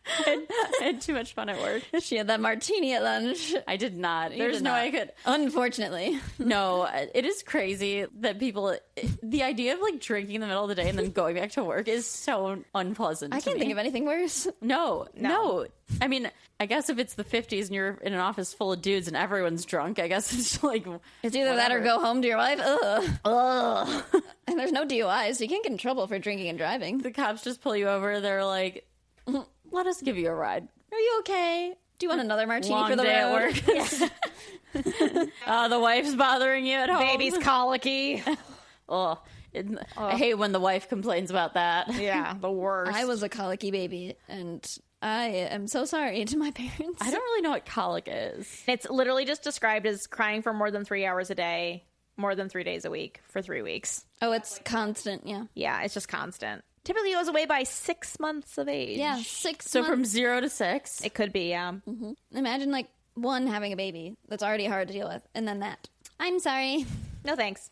I had too much fun at work. She had that martini at lunch. I did not. There's did no not. way I could. Unfortunately. No, it is crazy that people. The idea of like drinking in the middle of the day and then going back to work is so unpleasant. I to can't me. think of anything worse. No. I mean, I guess if it's the 50s and you're in an office full of dudes and everyone's drunk, I guess it's like It's either that or whatever. go home to your wife. Ugh. Ugh. And there's no DUIs, so you can't get in trouble for drinking and driving. The cops just pull you over. They're like, "Let us give you a ride." Are you okay? Do you want another martini Long for the day road? at work. The wife's bothering you at home. Baby's colicky. Oh, I hate when the wife complains about that. Yeah, the worst. I was a colicky baby, and I am so sorry to my parents. I don't really know what colic is. It's literally just described as crying for more than 3 hours a day, more than 3 days a week for 3 weeks. Oh, it's constant, yeah. Yeah, it's just constant. Typically goes away by 6 months of age. Yeah, 6 So months. from 0 to 6. It could be, yeah. Imagine, like, one having a baby that's already hard to deal with, and then that. I'm sorry. No thanks.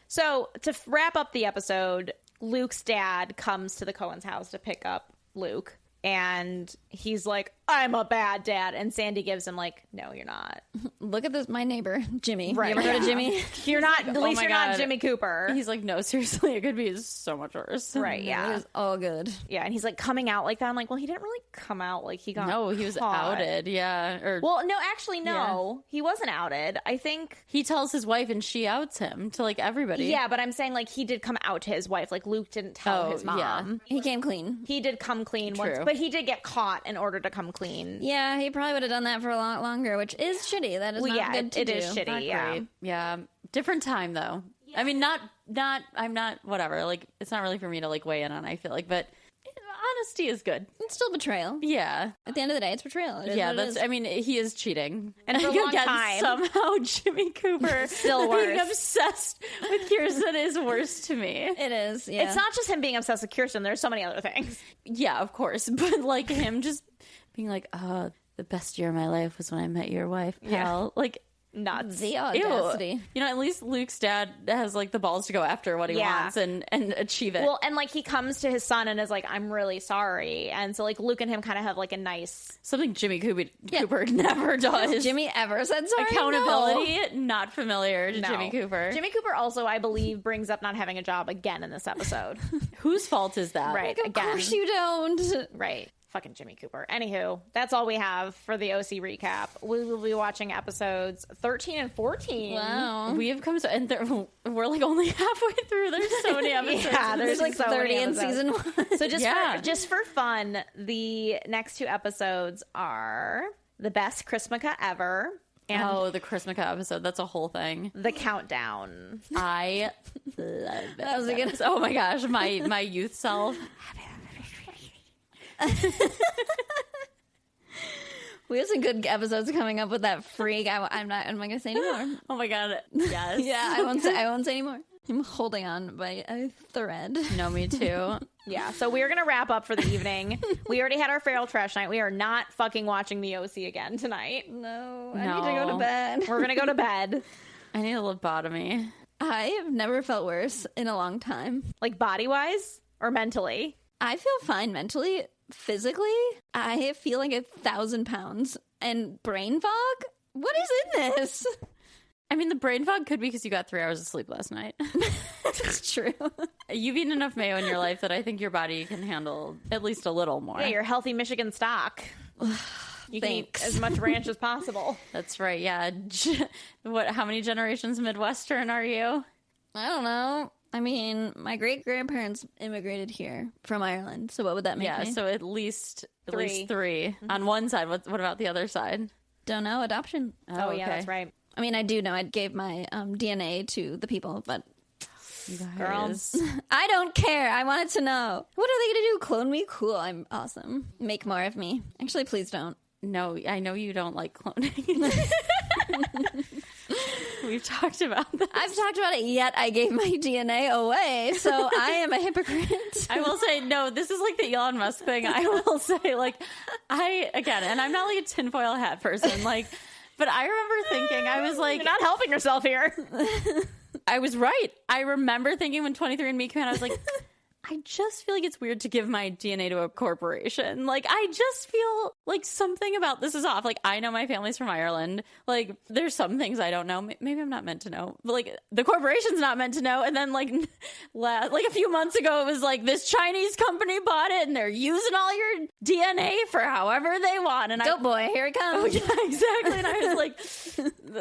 So, to wrap up the episode, Luke's dad comes to the Cohen's house to pick up Luke. And he's like, I'm a bad dad. And Sandy gives him like, no, you're not. Look at this, my neighbor, Jimmy. Right. You ever heard of Jimmy? You're not, at least my you're not God. Jimmy Cooper. He's like, no, seriously, it could be so much worse. Right, It yeah. was all good. Yeah, and he's like coming out like that. I'm like, well, he didn't really come out like he got No, he was caught. outed. Yeah. Or Well, no, actually, no. He wasn't outed. I think... he tells his wife and she outs him to like everybody. Yeah, but I'm saying like he did come out to his wife. Like Luke didn't tell Oh, his mom. yeah. He came clean. He did come clean once, True. but he did get caught in order to come clean. Yeah, he probably would have done that for a lot longer, which is shitty. That is Well, not yeah, good to it do. is shitty. Not Yeah. great. Yeah. Different time though. I mean, not, I'm not, whatever. Like, it's not really for me to like weigh in on, I feel like, but honesty is good. It's still betrayal. Yeah. At the end of the day, it's betrayal. It is Yeah, what it that's, is. I mean, he is cheating. And for a long Again, time. somehow Jimmy Cooper Still being worse. obsessed with Kirsten is worse to me. It is. Yeah. It's not just him being obsessed with Kirsten. There's so many other things. Yeah, of course. But like him just being like, the best year of my life was when I met your wife, pal. Yeah. Like, Nuts. the ew. audacity. You know, at least Luke's dad has like the balls to go after what he Yeah. wants and achieve it. Well, and like he comes to his son and is like, I'm really sorry. And so like Luke and him kind of have like a nice... Something Jimmy Cooper never does. Has Jimmy ever said sorry? Accountability, not familiar to No. Jimmy Cooper. Jimmy Cooper also, I believe, brings up not having a job again in this episode. Whose fault is that? Right. No. Of Again. course you don't. Right. Fucking Jimmy Cooper. Anywho, that's all we have for the OC recap. We will be watching episodes 13 and 14. Wow. We have come so, and we're like only halfway through. There's so many episodes. Yeah, There's like so 30 many in episodes. season 1. So Yeah. just for fun, the next two episodes are the best Christmaka ever and the Christmaka episode. That's a whole thing. the countdown. I love it. That was a good- Oh my gosh, my youth self. We have some good episodes coming up with that freak. I'm not going to say anymore. Oh my god. Yes. Yeah, I won't say anymore. I'm holding on by a thread. No, me too. Yeah, so we're gonna wrap up for the evening. We already had our feral trash night. We are not fucking watching the OC again tonight. No, I need to go to No. bed. We're gonna go to bed. I need a lobotomy. I have never felt worse in a long time. Like body wise or mentally. I feel fine mentally. Physically, I feel like 1,000 pounds. And brain fog? What is in this? I mean, the brain fog could be because you got 3 hours of sleep last night. That's true. You've eaten enough mayo in your life that I think your body can handle at least a little more. Yeah, you're healthy Michigan stock. You can eat Thanks. as much ranch as possible. That's right. Yeah. What? How many generations Midwestern are you? I don't know. I mean, my great-grandparents immigrated here from Ireland. So what would that make Yeah. me? So at least Three. 3 on one side. What about the other side? Don't know. Adoption. Oh, yeah, okay. that's right. I mean, I do know I gave my DNA to the people, but You guys. Girls. I don't care. I wanted to know. What are they going to do? Clone me? Cool. I'm awesome. Make more of me. Actually, please don't. No, I know you don't like cloning. We've talked about that. I've talked about it, yet I gave my DNA away, so I am a hypocrite. I will say, no, this is like the Elon Musk thing. I will say, like, again, and I'm not like a tinfoil hat person, like, but I remember thinking, I was like, You're not helping yourself here. I was right. I remember thinking when 23andMe came out, I was like, I just feel like it's weird to give my DNA to a corporation. Like, I just feel like something about this is off. Like, I know my family's from Ireland. Like, there's some things I don't know. Maybe I'm not meant to know. But, like, the corporation's not meant to know. And then, like a few months ago, it was like, this Chinese company bought it, and they're using all your DNA for however they want. And Dope boy, here it Oh, comes. yeah, exactly. And I was like,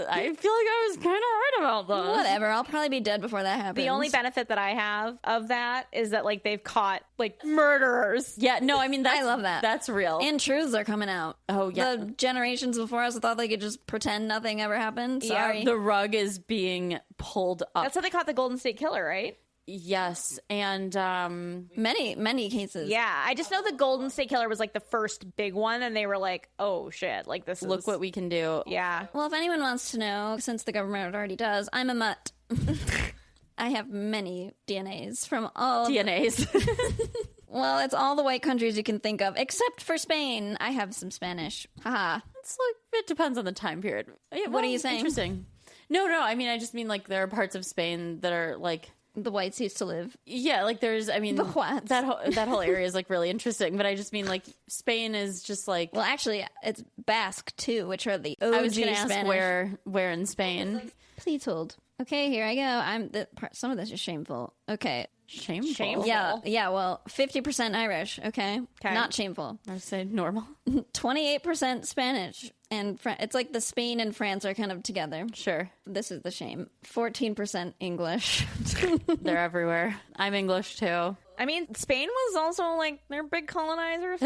I feel like I was kind of right about that. Whatever, I'll probably be dead before that happens. The only benefit that I have of that is that like they've caught like murderers. Yeah, no, I mean, I love that. That's real. And truths are coming out. Oh, yeah. The generations before us thought they could just pretend nothing ever happened. Sorry. Yeah, the rug is being pulled up. That's how they caught the Golden State Killer, right? Yes, and Many cases. Yeah, I just know the Golden State Killer was like the first big one, and they were like, "Oh shit!" Like this. look is... what we can do. Yeah. Well, if anyone wants to know, since the government already does, I'm a mutt. I have many DNAs from all DNAs. Well, it's all the white countries you can think of, except for Spain. I have some Spanish. Haha. It's like it depends on the time period. Yeah, What are you saying? Interesting. No. I mean, I just mean like there are parts of Spain that are like the whites used to live. Yeah, like there's, I mean, The whites. that whole area is like really interesting, but I just mean like Spain is just like. Well, actually, it's Basque too, which are the OG I was going to ask Spanish. where in Spain. Please hold. Okay, here I go. Some of this is shameful. Okay. Shameful. Yeah. Well, 50% Irish. Okay, not shameful. I would say normal. 28% Spanish, and it's like the Spain and France are kind of together. Sure. This is the shame. 14% English. They're everywhere. I'm English too. I mean, Spain was also like they're big colonizers.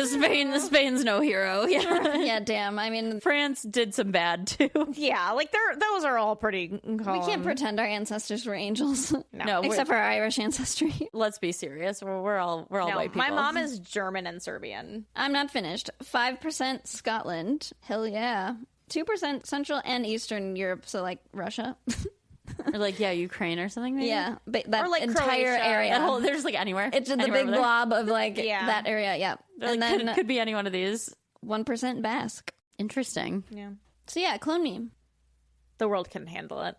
Spain's no hero. Yeah. Yeah, damn. I mean, France did some bad too. Yeah, like those are all pretty. we can't pretend our ancestors were angels. No, except for our Irish ancestry. Let's be serious. We're all white people. My mom is German and Serbian. I'm not finished. 5% Scotland. Hell yeah. 2% Central and Eastern Europe, so like Russia. Or like, Ukraine or something maybe? Yeah, but that Or, like, entire Croatia. area. They're just like anywhere. It's the Anywhere big over there. blob of like Yeah. that area, yeah. They're And like, then could be any one of these. 1% Basque. Interesting. Yeah, So yeah, clone me. the world couldn't handle it.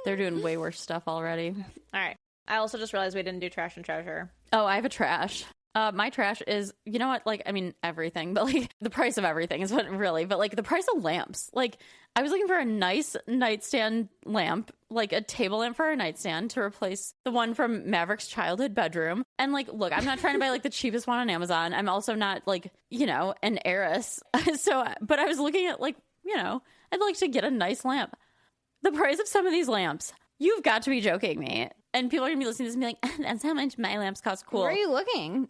They're doing way worse stuff already. All right. I also just realized we didn't do trash and treasure. Oh, I have a trash. My trash is, you know what? Like, I mean, everything, but like the price of everything is what really, but like the price of lamps. Like, I was looking for a nice nightstand lamp, like a table lamp for a nightstand to replace the one from Maverick's childhood bedroom. And like, look, I'm not trying to buy like the cheapest one on Amazon. I'm also not like, an heiress. But I was looking at like, I'd like to get a nice lamp. The price of some of these lamps, you've got to be joking me. And people are going to be listening to this and be like, that's how much my lamps cost. Cool. Where are you looking?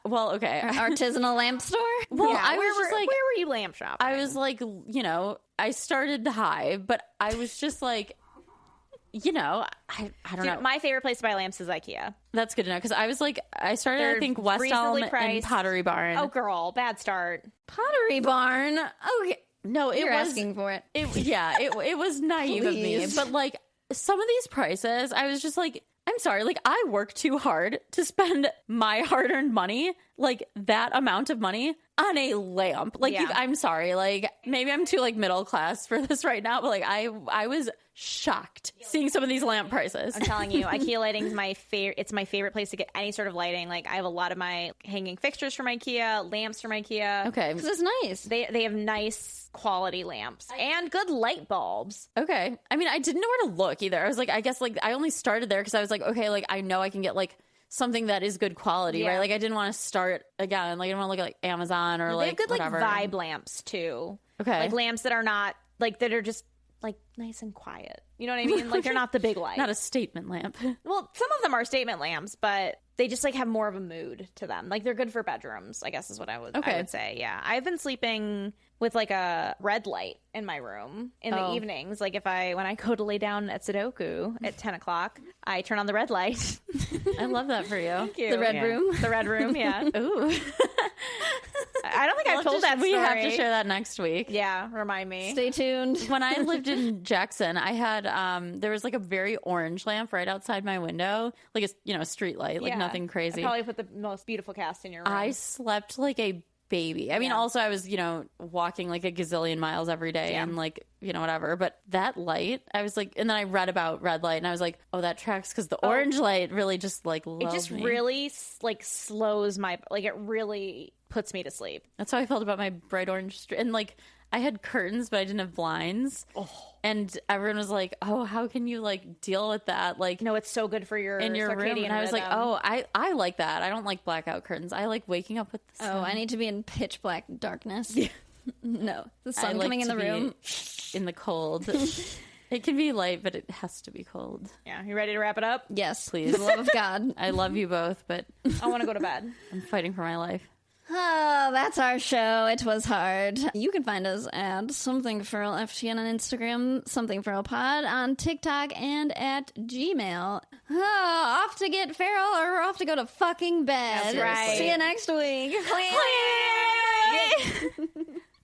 Well, okay. Artisanal lamp store? Well, Yeah, I was where just like, were you lamp shopping? I was like, I started high, but I was just like, I don't know. My favorite place to buy lamps is IKEA. That's good to know because I was like, I started, They're I think, West Elm reasonably and priced. Pottery Barn. Oh, girl, bad start. Pottery Barn. Okay. No, You're asking for it. It was naive of me, Please. but like some of these prices, I was just like, I'm sorry, like I work too hard to spend my hard-earned money, like that amount of money on a lamp. Like, Yeah. I'm sorry, like maybe I'm too like middle class for this right now, but like I was shocked seeing some of these lamp prices. I'm telling you, IKEA lighting is my favorite. It's my favorite place to get any sort of lighting. Like, I have a lot of my hanging fixtures from IKEA, lamps from IKEA. Okay, This is nice. They have nice quality lamps and good light bulbs. okay. I mean, I didn't know where to look either. I was like, I guess like I only started there because I was like, okay, like I know I can get like something that is good quality, Yeah. right? Like I didn't want to start again. Like I didn't want to look at like Amazon or They like have good whatever. like vibe lamps too. Okay. Like lamps that are not like that are just like nice and quiet. You know what I mean? Like they're not the big light. Not a statement lamp. Well, some of them are statement lamps, but they just like have more of a mood to them. Like they're good for bedrooms, I guess is what I would say. Yeah. I've been sleeping with like a red light in my room in the evenings. Like when I go to lay down at Sudoku at 10 o'clock, I turn on the red light. I love that for you. The red room. The red room, yeah. Ooh. I don't think I've told that story. We have to share that next week. Yeah, remind me. Stay tuned. When I lived in Jackson, I had there was like a very orange lamp right outside my window, like a street light, like Yeah. nothing crazy. I probably put the most beautiful cast in your room. I slept like a baby. I mean, also I was, walking like a gazillion miles every day and like, whatever. But that light, I was like, and then I read about red light and I was like, oh, that tracks because the orange light really just like it just me. really like slows my, like it really puts me to sleep. That's how I felt about my bright orange and like I had curtains, but I didn't have blinds. Oh. And everyone was like, oh, how can you like deal with that? Like, No, it's so good for your in your room. circadian And I was like, rhythm. oh, I like that. I don't like blackout curtains. I like waking up with the sun. Oh, I need to be in pitch black darkness. No, the I sun like coming in to the be room. in the cold. It can be light, but it has to be cold. Yeah, you ready to wrap it up? Yes, Please. For the love of God. I love you both, but I want to go to bed. I'm fighting for my life. Oh, that's our show. It was hard. You can find us at Something Feral FTN on Instagram, Something Feral Pod on TikTok, and at Gmail. Oh, off to get feral or off to go to fucking bed. That's right. See you next week.